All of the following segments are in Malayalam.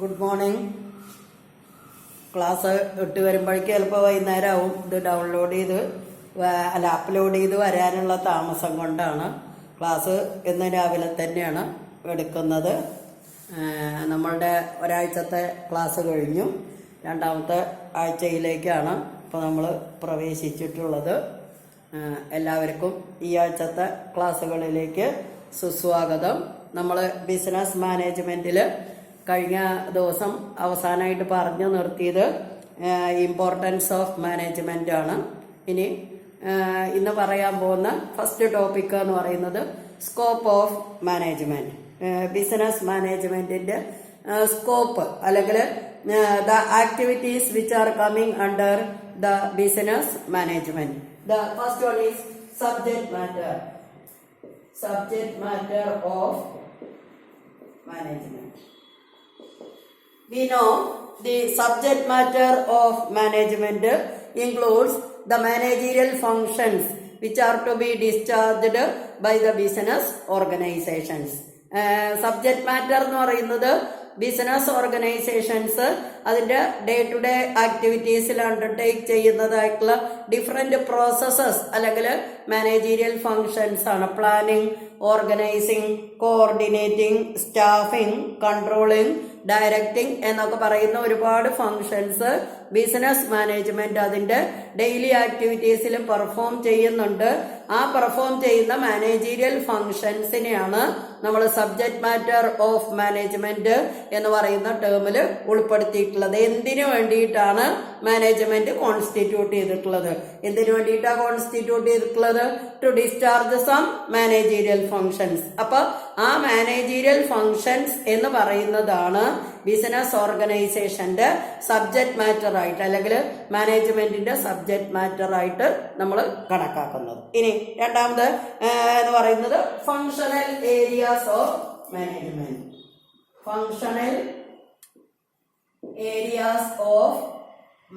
Good morning. ക്ലാസ് ഇട്ട് വരുമ്പോഴേക്ക് ചിലപ്പോൾ വൈകുന്നേരം ആവും. ഇത് അപ്ലോഡ് ചെയ്ത് വരാനുള്ള താമസം കൊണ്ടാണ്. ക്ലാസ് ഇന്ന് രാവിലെ തന്നെയാണ് എടുക്കുന്നത്. നമ്മളുടെ ഒരാഴ്ചത്തെ ക്ലാസ് കഴിഞ്ഞു. രണ്ടാമത്തെ ആഴ്ചയിലേക്കാണ് ഇപ്പോൾ നമ്മൾ പ്രവേശിച്ചിട്ടുള്ളത്. എല്ലാവർക്കും ഈ ആഴ്ചത്തെ ക്ലാസ്സുകളിലേക്ക് സുസ്വാഗതം. നമ്മൾ ബിസിനസ് മാനേജ്മെൻറ്റിൽ കഴിഞ്ഞ ദിവസം അവസാനമായിട്ട് പറഞ്ഞു നിർത്തിയത് ഇമ്പോർട്ടൻസ് ഓഫ് മാനേജ്മെന്റ് ആണ്. ഇന്ന് പറയാൻ പോകുന്ന ഫസ്റ്റ് ടോപ്പിക് എന്ന് പറയുന്നത് സ്കോപ്പ് ഓഫ് മാനേജ്മെന്റ്. ബിസിനസ് മാനേജ്മെന്റിന്റെ സ്കോപ്പ് അല്ലെങ്കിൽ the activities which are coming under the business management. The first one is subject matter of management. We know the subject matter of management includes the managerial functions which are to be discharged by the business organizations. Subject matter എന്ന് പറയുന്നത് ബിസിനസ് ഓർഗനൈസേഷൻസ് അതിന്റെ ഡേ ടു ഡേ ആക്ടിവിറ്റീസിൽ അണ്ടർടേക്ക് ചെയ്യുന്നതായിട്ടുള്ള ഡിഫറെന്റ് പ്രോസസ്സസ് അല്ലെങ്കിൽ മാനേജീരിയൽ ഫങ്ഷൻസ് ആണ്. Planning, organising, coordinating, staffing, controlling, directing എന്നൊക്കെ പറയുന്ന ഒരുപാട് ഫങ്ഷൻസ് ബിസിനസ് മാനേജ്മെന്റ് അതിന്റെ ഡെയിലി ആക്ടിവിറ്റീസിൽ പെർഫോം ചെയ്യുന്നുണ്ട്. ആ പെർഫോം ചെയ്യുന്ന മാനേജീരിയൽ ഫങ്ഷൻസിനെയാണ് നമ്മൾ സബ്ജക്ട് മാറ്റർ ഓഫ് മാനേജ്മെന്റ് എന്ന് പറയുന്ന ടേമിൽ ഉൾപ്പെടുത്തിയിട്ടുള്ളത്. എന്തിനു വേണ്ടിയിട്ടാണ് മാനേജ്മെന്റ് കോൺസ്റ്റിറ്റ്യൂട്ട് ചെയ്തിട്ടുള്ളത്? എന്തിനു വേണ്ടിയിട്ടാണ് കോൺസ്റ്റിറ്റ്യൂട്ട് ചെയ്തിട്ടുള്ളത്? To discharge some managerial functions. അപ്പൊ ആ മാനേജീരിയൽ ഫങ്ഷൻസ് എന്ന് പറയുന്നതാണ് ബിസിനസ് ഓർഗനൈസേഷന്റെ സബ്ജക്ട് മാറ്റർ ആയിട്ട് അല്ലെങ്കിൽ മാനേജ്മെന്റിന്റെ സബ്ജക്ട് മാറ്റർ ആയിട്ട് നമ്മൾ കണക്കാക്കുന്നത്. ഇനി രണ്ടാമത് എന്ന് പറയുന്നത് functional areas of management. Functional areas of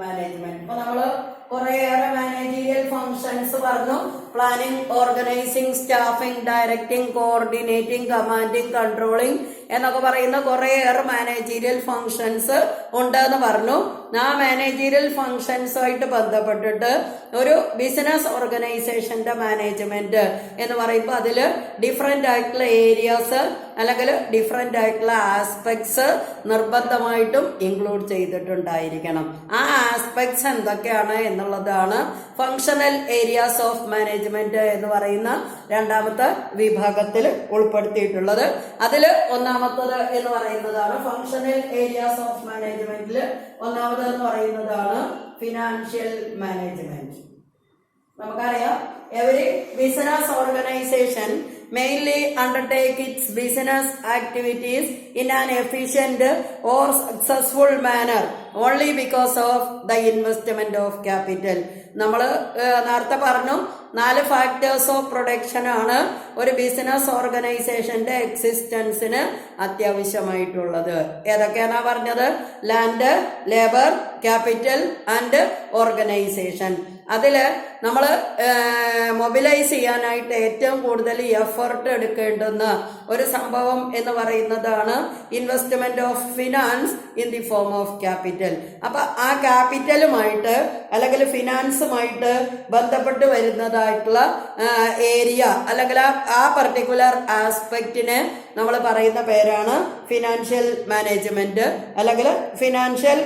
management. ഇപ്പൊ നമ്മള് കുറേയേറെ മാനേജീരിയൽ ഫങ്ഷൻസ് പറഞ്ഞു. Planning, organising, staffing, directing, coordinating, commanding, controlling എന്നൊക്കെ പറയുന്ന കുറേയേറെ മാനേജീരിയൽ ഫങ്ഷൻസ് ഉണ്ടെന്ന് പറഞ്ഞു. ആ മാനേജീരിയൽ ഫങ്ഷൻസുമായിട്ട് ബന്ധപ്പെട്ടിട്ട് ഒരു ബിസിനസ് ഓർഗനൈസേഷന്റെ മാനേജ്മെന്റ് എന്ന് പറയുമ്പോൾ അതിൽ ഡിഫറെന്റ് ആയിട്ടുള്ള ഏരിയാസ് അല്ലെങ്കിൽ ഡിഫറെന്റ് ആയിട്ടുള്ള ആസ്പെക്ട്സ് നിർബന്ധമായിട്ടും ഇൻക്ലൂഡ് ചെയ്തിട്ടുണ്ടായിരിക്കണം. ആ ആസ്പെക്ട്സ് എന്തൊക്കെയാണ് എന്നുള്ളതാണ് ഫങ്ഷണൽ ഏരിയാസ് ഓഫ് മാനേജ്മെന്റ് എന്ന് പറയുന്ന രണ്ടാമത്തെ വിഭാഗത്തിൽ ഉൾപ്പെടുത്തിയിട്ടുള്ളത്. അതിൽ ഒന്നാമത്തത് എന്ന് പറയുന്നതാണ് ഫങ്ഷണൽ ഏരിയാസ് ഓഫ് മാനേജ്മെന്റിൽ ഒന്നാമത് എന്ന് പറയുന്നതാണ് ഫിനാൻഷ്യൽ മാനേജ്മെന്റ്. നമുക്കറിയാം, every business organisation mainly undertake its business activities in an efficient or successful manner only because of the investment of capital. നമ്മൾ നേരത്തെ പറഞ്ഞു 4 ഫാക്ടേഴ്സ് ഓഫ് പ്രൊഡക്ഷൻ ആണ് ഒരു ബിസിനസ് ഓർഗനൈസേഷന്റെ എക്സിസ്റ്റൻസിന് അത്യാവശ്യമായിട്ടുള്ളത്. ഏതൊക്കെയാണാ പറഞ്ഞത്? Land, labour, capital and organisation. അതില് നമ്മൾ മൊബിലൈസ് ചെയ്യാനായിട്ട് ഏറ്റവും കൂടുതൽ എഫർട്ട് എടുക്കേണ്ടുന്ന ഒരു സംഭവം എന്ന് പറയുന്നതാണ് investment of finance in the form of capital. അപ്പൊ ആ ക്യാപിറ്റലുമായിട്ട് അല്ലെങ്കിൽ ഫിനാൻസുമായിട്ട് ബന്ധപ്പെട്ട് വരുന്നതായിട്ടുള്ള ഏരിയ അല്ലെങ്കിൽ ആ പർട്ടിക്കുലർ ആസ്പെക്റ്റിനെ നമ്മൾ പറയുന്ന പേരാണ് ഫിനാൻഷ്യൽ മാനേജ്മെന്റ് അല്ലെങ്കിൽ ഫിനാൻഷ്യൽ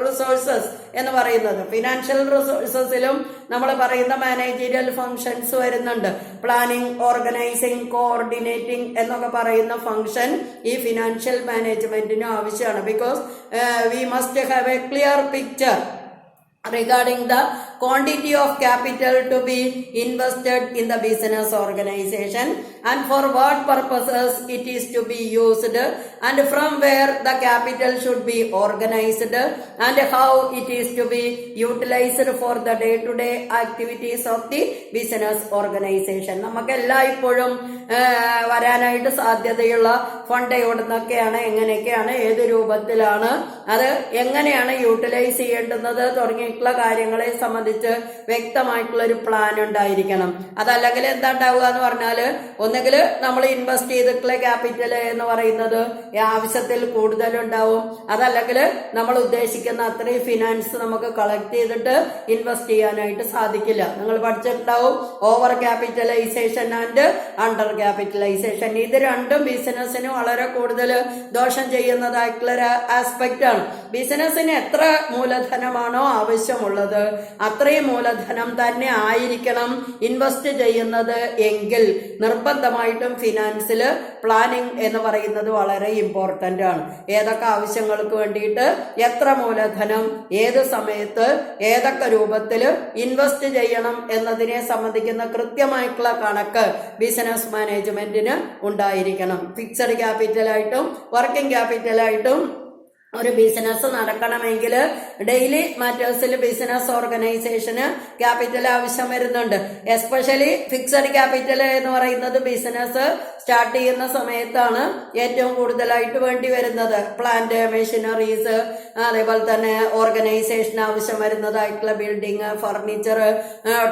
റിസോഴ്സസ് എന്ന് പറയുന്നത്. ഫിനാൻഷ്യൽ റിസോഴ്സസിലും നമ്മൾ പറയുന്ന മാനേജീരിയൽ ഫങ്ഷൻസ് വരുന്നുണ്ട്. പ്ലാനിങ്, ഓർഗനൈസിങ്, കോർഡിനേറ്റിംഗ് എന്നൊക്കെ പറയുന്ന ഫങ്ഷൻ ഈ ഫിനാൻഷ്യൽ മാനേജ്മെന്റിന് ആവശ്യമാണ്. Because we must have A clear picture regarding the quantity of capital to be invested in the business organization and for what purposes it is to be used and from where the capital should be organized and how it is to be utilized for the day-to-day activities of the business organization. നമുക്ക് എല്ലായ്പ്പോഴും വരാനായിട്ട് സാധ്യതയുള്ള ഫണ്ട് എവിടുന്നൊക്കെയാണ്, എങ്ങനെയൊക്കെയാണ്, ഏത് രൂപത്തിലാണ്, അത് എങ്ങനെയാണ് യൂട്ടിലൈസ് ചെയ്യേണ്ടുന്നത് തുടങ്ങിയിട്ടുള്ള കാര്യങ്ങളെ സംബന്ധിച്ച് സംബന്ധിച്ച് വ്യക്തമായിട്ടുള്ള ഒരു പ്ലാൻ ഉണ്ടായിരിക്കണം. അതല്ലെങ്കിൽ എന്താ ഉണ്ടാവുക എന്ന് പറഞ്ഞാല്, ഒന്നുകിൽ നമ്മൾ ഇൻവെസ്റ്റ് ചെയ്തിട്ടുള്ള ക്യാപിറ്റൽ എന്ന് പറയുന്നത് ആവശ്യത്തിൽ കൂടുതലുണ്ടാവും, അതല്ലെങ്കിൽ നമ്മൾ ഉദ്ദേശിക്കുന്ന അത്രയും ഫിനാൻസ് നമുക്ക് കളക്ട് ചെയ്തിട്ട് ഇൻവെസ്റ്റ് ചെയ്യാനായിട്ട് സാധിക്കില്ല. നിങ്ങൾ പഠിച്ചിട്ടുണ്ടാവും over capitalisation and under capitalisation. ഇത് രണ്ടും ബിസിനസ്സിന് വളരെ കൂടുതൽ ദോഷം ചെയ്യുന്നതായിട്ടുള്ള ഒരു ആസ്പെക്റ്റ് ആണ്. ബിസിനസ്സിന് എത്ര മൂലധനമാണോ ആവശ്യമുള്ളത് അത്രയും മൂലധനം തന്നെ ആയിരിക്കണം ഇൻവെസ്റ്റ് ചെയ്യുന്നത് എങ്കിൽ നിർബന്ധമായിട്ടും ഫിനാൻസിൽ പ്ലാനിങ് എന്ന് പറയുന്നത് വളരെ ഇമ്പോർട്ടന്റ് ആണ്. ഏതൊക്കെ ആവശ്യങ്ങൾക്ക് വേണ്ടിയിട്ട് എത്ര മൂലധനം ഏത് സമയത്ത് ഏതൊക്കെ രൂപത്തിൽ ഇൻവെസ്റ്റ് ചെയ്യണം എന്നതിനെ സംബന്ധിക്കുന്ന കൃത്യമായിട്ടുള്ള കണക്ക് ബിസിനസ് മാനേജ്മെന്റിന് ഉണ്ടായിരിക്കണം. ഫിക്സഡ് ക്യാപിറ്റലായിട്ടും വർക്കിംഗ് ക്യാപിറ്റലായിട്ടും ഒരു ബിസിനസ് നടക്കണമെങ്കിൽ ഡെയിലി മാറ്റേഴ്സിൽ ബിസിനസ് ഓർഗനൈസേഷന് ക്യാപിറ്റൽ ആവശ്യം വരുന്നുണ്ട്. എസ്പെഷ്യലി ഫിക്സഡ് ക്യാപിറ്റൽ എന്ന് പറയുന്നത് ബിസിനസ് സ്റ്റാർട്ട് ചെയ്യുന്ന സമയത്താണ് ഏറ്റവും കൂടുതലായിട്ട് വേണ്ടി വരുന്നത്. പ്ലാന്റ്, മെഷീനറീസ്, അതേപോലെ തന്നെ ഓർഗനൈസേഷൻ ആവശ്യം വരുന്നതായിട്ടുള്ള ബിൽഡിംഗ്, ഫർണിച്ചർ,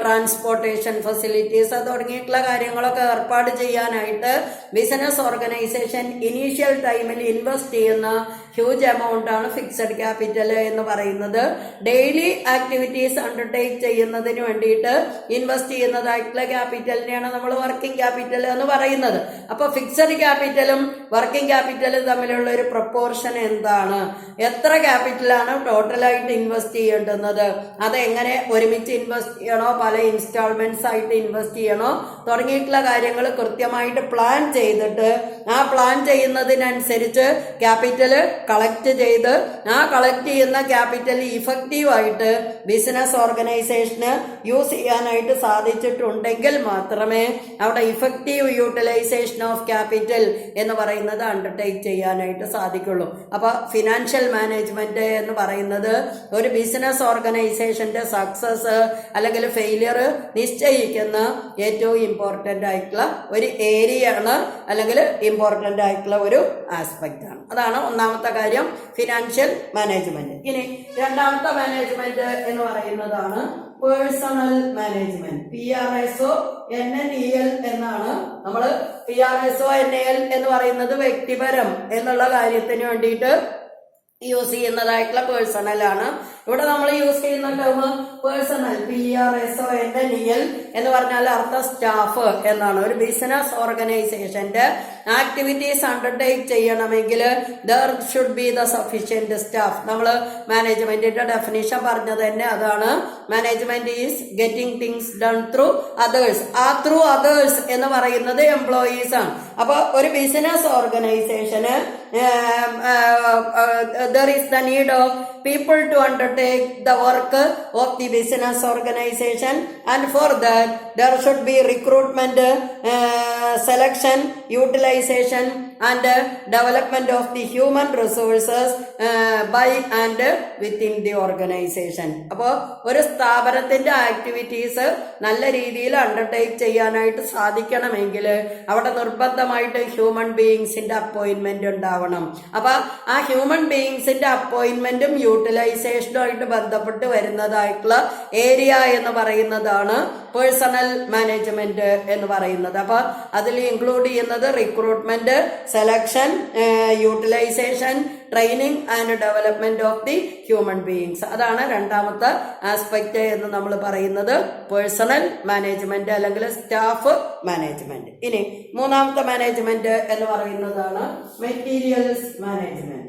ട്രാൻസ്പോർട്ടേഷൻ ഫെസിലിറ്റീസ് തുടങ്ങിയിട്ടുള്ള കാര്യങ്ങളൊക്കെ ഏർപ്പാട് ചെയ്യാനായിട്ട് ബിസിനസ് ഓർഗനൈസേഷൻ ഇനീഷ്യൽ ടൈമിൽ ഇൻവെസ്റ്റ് ചെയ്യുന്ന ഹ്യൂജ് എമൗണ്ട് ആണ് ഫിക്സഡ് ക്യാപിറ്റൽ എന്ന് പറയുന്നത്. ഡെയിലി ആക്ടിവിറ്റീസ് അണ്ടർടേക്ക് ചെയ്യുന്നതിന് വേണ്ടിയിട്ട് ഇൻവെസ്റ്റ് ചെയ്യുന്നതായിട്ടുള്ള ക്യാപിറ്റലിനെയാണ് നമ്മൾ വർക്കിംഗ് ക്യാപിറ്റൽ എന്ന് പറയുന്നത്. അപ്പൊ ഫിക്സഡ് ക്യാപിറ്റലും വർക്കിംഗ് ക്യാപിറ്റലും തമ്മിലുള്ള ഒരു പ്രൊപ്പോർഷൻ എന്താണ്, എത്ര ക്യാപിറ്റലാണ് ടോട്ടലായിട്ട് ഇൻവെസ്റ്റ് ചെയ്യേണ്ടുന്നത്, അതെങ്ങനെ ഒരുമിച്ച് ഇൻവെസ്റ്റ് ചെയ്യണോ പല ഇൻസ്റ്റാൾമെന്റ്സ് ആയിട്ട് ഇൻവെസ്റ്റ് ചെയ്യണോ തുടങ്ങിയിട്ടുള്ള കാര്യങ്ങൾ കൃത്യമായിട്ട് പ്ലാൻ ചെയ്തിട്ട് ആ പ്ലാൻ ചെയ്യുന്നതിനനുസരിച്ച് ക്യാപിറ്റൽ കളക്ട് ചെയ്ത് ആ കളക്ട് ചെയ്യുന്ന ക്യാപിറ്റൽ ഇഫക്റ്റീവായിട്ട് ബിസിനസ് ഓർഗനൈസേഷന് യൂസ് ചെയ്യാനായിട്ട് സാധിച്ചിട്ടുണ്ടെങ്കിൽ മാത്രമേ അവിടെ ഇഫക്റ്റീവ് യൂട്ടിലൈസേഷൻ ഓഫ് ക്യാപിറ്റൽ എന്ന് പറയുന്നത് അണ്ടർടേക്ക് ചെയ്യാനായിട്ട് സാധിക്കുള്ളൂ. അപ്പൊ ഫിനാൻഷ്യൽ മാനേജ്മെന്റ് എന്ന് പറയുന്നത് ഒരു ബിസിനസ് ഓർഗനൈസേഷന്റെ സക്സസ് അല്ലെങ്കിൽ ഫെയിലിയർ നിശ്ചയിക്കുന്ന ഏറ്റവും ഇമ്പോർട്ടന്റ് ആയിട്ടുള്ള ഒരു ഏരിയ ആണ്, അല്ലെങ്കിൽ ഇമ്പോർട്ടന്റ് ആയിട്ടുള്ള ഒരു ആസ്പെക്ട് ആണ്. അതാണ് ഒന്നാമത്തെ കാര്യം, ഫിനാൻഷ്യൽ മാനേജ്മെന്റ്. ഇനി രണ്ടാമത്തെ മാനേജ്മെന്റ് എന്ന് പറയുന്നതാണ് പേഴ്സണൽ മാനേജ്മെന്റ്. PRSO NNEL എന്നാണ് നമ്മൾ PRSO NNEL എന്ന് പറയുന്നത് വ്യക്തിപരം എന്നുള്ള കാര്യത്തിന് വേണ്ടിയിട്ട് യൂസ് ചെയ്യുന്നതായിട്ടുള്ള പേഴ്സണൽ ആണ്. ഇവിടെ നമ്മൾ യൂസ് ചെയ്യുന്ന ടേം പേഴ്സണൽ, PRSO NNEL എന്ന് പറഞ്ഞാൽ അർത്ഥം സ്റ്റാഫ് എന്നാണ്. ഒരു ബിസിനസ് ഓർഗനൈസേഷന്റെ ആക്ടിവിറ്റീസ് അണ്ടർടേക്ക് ചെയ്യണമെങ്കിൽ there should be the sufficient staff. നമ്മൾ മാനേജ്മെന്റിന്റെ ഡെഫിനിഷൻ പറഞ്ഞത് തന്നെ അതാണ്. Management is getting things done through others. ആ ത്രൂ അതേഴ്സ് എന്ന് പറയുന്നത് എംപ്ലോയീസ് ആണ്. അപ്പൊ ഒരു ബിസിനസ് ഓർഗനൈസേഷന് there is the need of people to undertake the work of the business organization, and for that there should be recruitment, selection, utilization and development of the human resources by and within the organization. അപ്പോൾ ഒരു സ്ഥാപനത്തിന്റെ ആക്ടിവിറ്റീസ് നല്ല രീതിയിൽ അണ്ടർടേക്ക് ചെയ്യാനായിട്ട് സാധിക്കണമെങ്കിൽ അവിടെ നിർബന്ധമായിട്ട് ഹ്യൂമൻ ബീയിങ്സിന്റെ അപ്പോയിന്റ്മെന്റ് ഉണ്ടാവണം. അപ്പൊ ആ ഹ്യൂമൻ ബീയിങ്സിന്റെ അപ്പോയിന്റ്മെന്റും യൂട്ടിലൈസേഷനുമായിട്ട് ബന്ധപ്പെട്ട് വരുന്നതായിട്ടുള്ള ഏരിയ എന്ന് പറയുന്നതാണ് പേഴ്സണൽ മാനേജ്മെന്റ് എന്ന് പറയുന്നത്. അപ്പൊ അതിൽ ഇൻക്ലൂഡ് ചെയ്യുന്നത് recruitment, selection, utilisation, training and development of the human beings. അതാണ് രണ്ടാമത്തെ ആസ്പെക്ട് എന്ന് നമ്മൾ പറയുന്നത് പേഴ്സണൽ മാനേജ്മെന്റ് അല്ലെങ്കിൽ സ്റ്റാഫ് മാനേജ്മെന്റ്. ഇനി മൂന്നാമത്തെ മാനേജ്മെന്റ് എന്ന് പറയുന്നതാണ് മെറ്റീരിയൽസ് മാനേജ്മെന്റ്.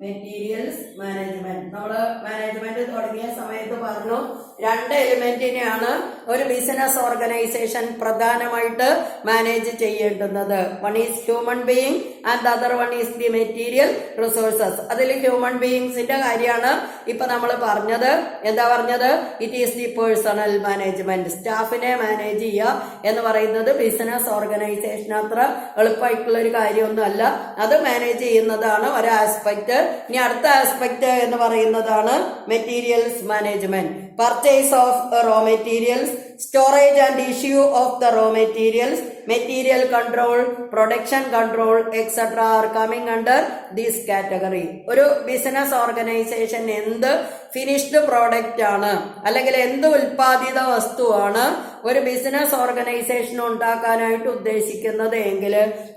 മെറ്റീരിയൽസ് മാനേജ്മെന്റ് നമ്മള് മാനേജ്മെന്റ് തുടങ്ങിയ സമയത്ത് പറഞ്ഞു രണ്ട് എലിമെന്റിനെയാണ് ഒരു ബിസിനസ് ഓർഗനൈസേഷൻ പ്രധാനമായിട്ട് മാനേജ് ചെയ്യേണ്ടുന്നത്. One is human being and other one is the material resources. അതിൽ ഹ്യൂമൻ ബീയിങ്സിന്റെ കാര്യമാണ് ഇപ്പൊ നമ്മൾ പറഞ്ഞത്. എന്താ പറഞ്ഞത്? It is the personnel management. സ്റ്റാഫിനെ മാനേജ് ചെയ്യുക എന്ന് പറയുന്നത് ബിസിനസ് ഓർഗനൈസേഷൻ അത്ര എളുപ്പമായിട്ടുള്ള ഒരു കാര്യമൊന്നും അല്ല. അത് മാനേജ് ചെയ്യുന്നതാണ് ഒരു ആസ്പെക്ട്. ഇനി അടുത്ത ആസ്പെക്ട് എന്ന് പറയുന്നതാണ് materials management. Purchase of raw materials, storage and issue of the raw materials, material control, production control, etc. are coming under this category. ഒരു ബിസിനസ് ഓർഗനൈസേഷൻ എന്ത് ഫിനിഷ്ഡ് പ്രോഡക്റ്റ് ആണ് അല്ലെങ്കിൽ എന്ത് ഉൽപാദിത വസ്തുവാണ് ഒരു ബിസിനസ് ഓർഗനൈസേഷൻ ഉണ്ടാക്കാനായിട്ട് ഉദ്ദേശിക്കുന്നത് എങ്കിൽ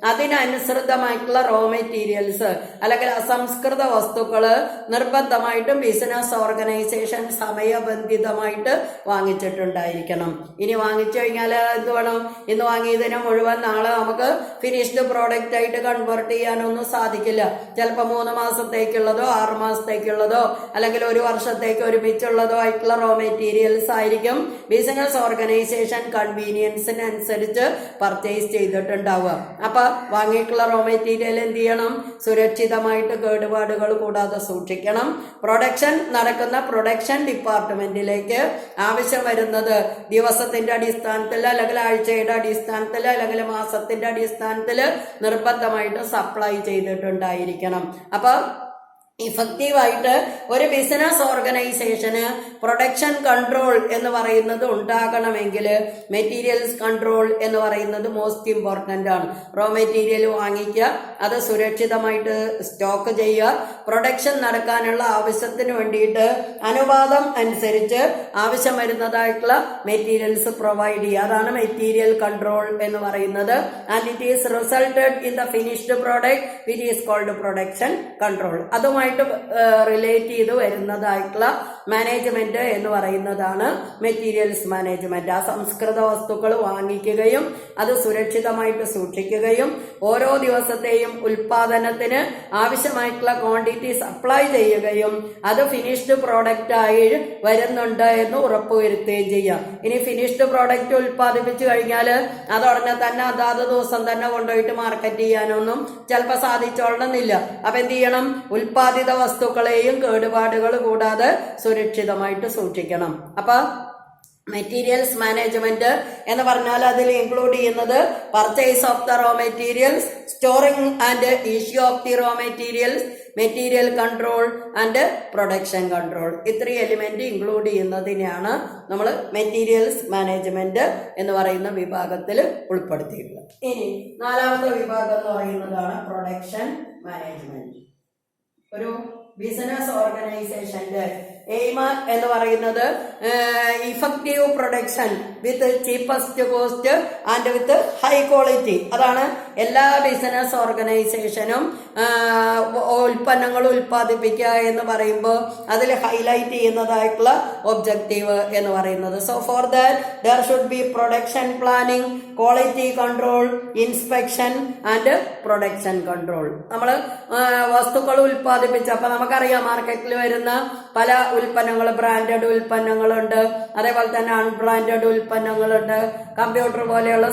അതിനനുസൃതമായിട്ടുള്ള റോ മെറ്റീരിയൽസ് അല്ലെങ്കിൽ അസംസ്കൃത വസ്തുക്കള് നിർബന്ധമായിട്ടും ബിസിനസ് ഓർഗനൈസേഷൻ സമയബന്ധിതമായിട്ട് വാങ്ങിച്ചിട്ടുണ്ടായിരിക്കണം. ഇനി വാങ്ങിച്ചു കഴിഞ്ഞാൽ എന്ത് വേണം? ഇന്ന് വാങ്ങിയതിന് മുഴുവൻ നാളെ നമുക്ക് ഫിനിഷ്ഡ് പ്രോഡക്റ്റ് ആയിട്ട് കൺവേർട്ട് ചെയ്യാനൊന്നും സാധിക്കില്ല. ചിലപ്പോൾ 3 മാസത്തേക്കുള്ളതോ 6 മാസത്തേക്കുള്ളതോ അല്ലെങ്കിൽ 1 വർഷത്തേക്ക് ഒരുമിച്ചുള്ളതോ ആയിട്ടുള്ള റോ മെറ്റീരിയൽസ് ആയിരിക്കും ബിസിനസ് ഓർഗനൈസേഷൻ കൺവീനിയൻസിനനുസരിച്ച് പർച്ചേസ് ചെയ്തിട്ടുണ്ടാവുക. അപ്പൊ വാങ്ങിയിട്ടുള്ള റോ മെറ്റീരിയൽ എന്ത് ചെയ്യണം? സുരക്ഷിതമായിട്ട് കേടുപാടുകൾ കൂടാതെ സൂക്ഷിക്കണം. പ്രൊഡക്ഷൻ നടക്കുന്ന പ്രൊഡക്ഷൻ ഡിപ്പാർട്ട്മെന്റിലേക്ക് ആവശ്യം വരുന്നത് ദിവസത്തിന്റെ അടിസ്ഥാനത്തിൽ അല്ലെങ്കിൽ ആഴ്ചയുടെ അടിസ്ഥാനത്തിൽ അല്ലെങ്കിൽ മാസത്തിന്റെ അടിസ്ഥാനത്തിൽ നിർബന്ധമായിട്ട് സപ്ലൈ ചെയ്തിട്ടുണ്ടായിരിക്കണം. അപ്പൊ ഇഫക്റ്റീവായിട്ട് ഒരു ബിസിനസ് ഓർഗനൈസേഷന് പ്രൊഡക്ഷൻ കൺട്രോൾ എന്ന് പറയുന്നത് ഉണ്ടാകണമെങ്കിൽ മെറ്റീരിയൽസ് കൺട്രോൾ എന്ന് പറയുന്നത് മോസ്റ്റ് ഇമ്പോർട്ടൻ്റ് ആണ്. റോ മെറ്റീരിയൽ വാങ്ങിക്കുക, അത് സുരക്ഷിതമായിട്ട് സ്റ്റോക്ക് ചെയ്യുക, പ്രൊഡക്ഷൻ നടക്കാനുള്ള ആവശ്യത്തിന് വേണ്ടിയിട്ട് അനുപാതം അനുസരിച്ച് ആവശ്യം വരുന്നതായിട്ടുള്ള മെറ്റീരിയൽസ് പ്രൊവൈഡ് ചെയ്യുക. അതാണ് മെറ്റീരിയൽ കൺട്രോൾ എന്ന് പറയുന്നത്. And it is resulted in the finished product which is called production control. അതുമായി റിലേറ്റ് ചെയ്ത് വരുന്നതായിട്ടുള്ള മാനേജ്മെന്റ് എന്ന് പറയുന്നതാണ് മെറ്റീരിയൽസ് മാനേജ്മെന്റ്. ആ സംസ്കൃത വസ്തുക്കൾ വാങ്ങിക്കുകയും അത് സുരക്ഷിതമായിട്ട് സൂക്ഷിക്കുകയും ഓരോ ദിവസത്തെയും ഉൽപാദനത്തിന് ആവശ്യമായിട്ടുള്ള ക്വാണ്ടിറ്റി സപ്ലൈ ചെയ്യുകയും അത് ഫിനിഷ്ഡ് പ്രോഡക്റ്റ് ആയി വരുന്നുണ്ട് എന്ന് ഉറപ്പുവരുത്തുകയും ചെയ്യാം. ഇനി ഫിനിഷ്ഡ് പ്രോഡക്റ്റ് ഉൽപ്പാദിപ്പിച്ചു കഴിഞ്ഞാൽ അത് ഉടനെ തന്നെ അതാത് ദിവസം തന്നെ കൊണ്ടുപോയിട്ട് മാർക്കറ്റ് ചെയ്യാനൊന്നും ചിലപ്പോൾ സാധിച്ചോളണമെന്നില്ല. അപ്പൊ എന്ത് ചെയ്യണം? ഉൽപാദിത വസ്തുക്കളെയും കേടുപാടുകൾ കൂടാതെ സുരക്ഷിതമായിട്ട് സൂക്ഷിക്കണം. അപ്പൊ മെറ്റീരിയൽസ് മാനേജ്മെന്റ് എന്ന് പറഞ്ഞാൽ അതിൽ ഇൻക്ലൂഡ് ചെയ്യുന്നത് purchase of the raw materials, storing and issue of the raw materials, material control and production control. ഇത്രയും എലിമെന്റ് ഇൻക്ലൂഡ് ചെയ്യുന്നതിനെയാണ് നമ്മൾ മെറ്റീരിയൽസ് മാനേജ്മെന്റ് എന്ന് പറയുന്ന വിഭാഗത്തിൽ ഉൾപ്പെടുത്തിയിട്ടുള്ളത്. ഇനി 4ാമത്തെ വിഭാഗം എന്ന് പറയുന്നതാണ് പ്രൊഡക്ഷൻ മാനേജ്മെന്റ്. ഒരു ബിസിനസ് ഓർഗനൈസേഷന്റെ എയിം എന്ന് പറയുന്നത് effective production with cheapest cost and with high quality. അതാണ് എല്ലാ ബിസിനസ് ഓർഗനൈസേഷനും ഉൽപ്പന്നങ്ങൾ ഉൽപ്പാദിപ്പിക്കുക എന്ന് പറയുമ്പോൾ അതിൽ ഹൈലൈറ്റ് ചെയ്യുന്നതായിട്ടുള്ള ഒബ്ജക്റ്റീവ് എന്ന് പറയുന്നത്. So for that there should be production planning, quality control, inspection and production control. നമ്മൾ വസ്തുക്കൾ ഉൽപ്പാദിപ്പിച്ച് അപ്പൊ നമുക്കറിയാം മാർക്കറ്റിൽ വരുന്ന പല ഉൽപ്പന്നങ്ങൾ, ബ്രാൻഡഡ് ഉൽപ്പന്നങ്ങളുണ്ട്, അതേപോലെ തന്നെ അൺബ്രാൻഡഡ് ഉൽപ്പന്നങ്ങളുണ്ട്. കമ്പ്യൂട്ടർ പോലെയുള്ള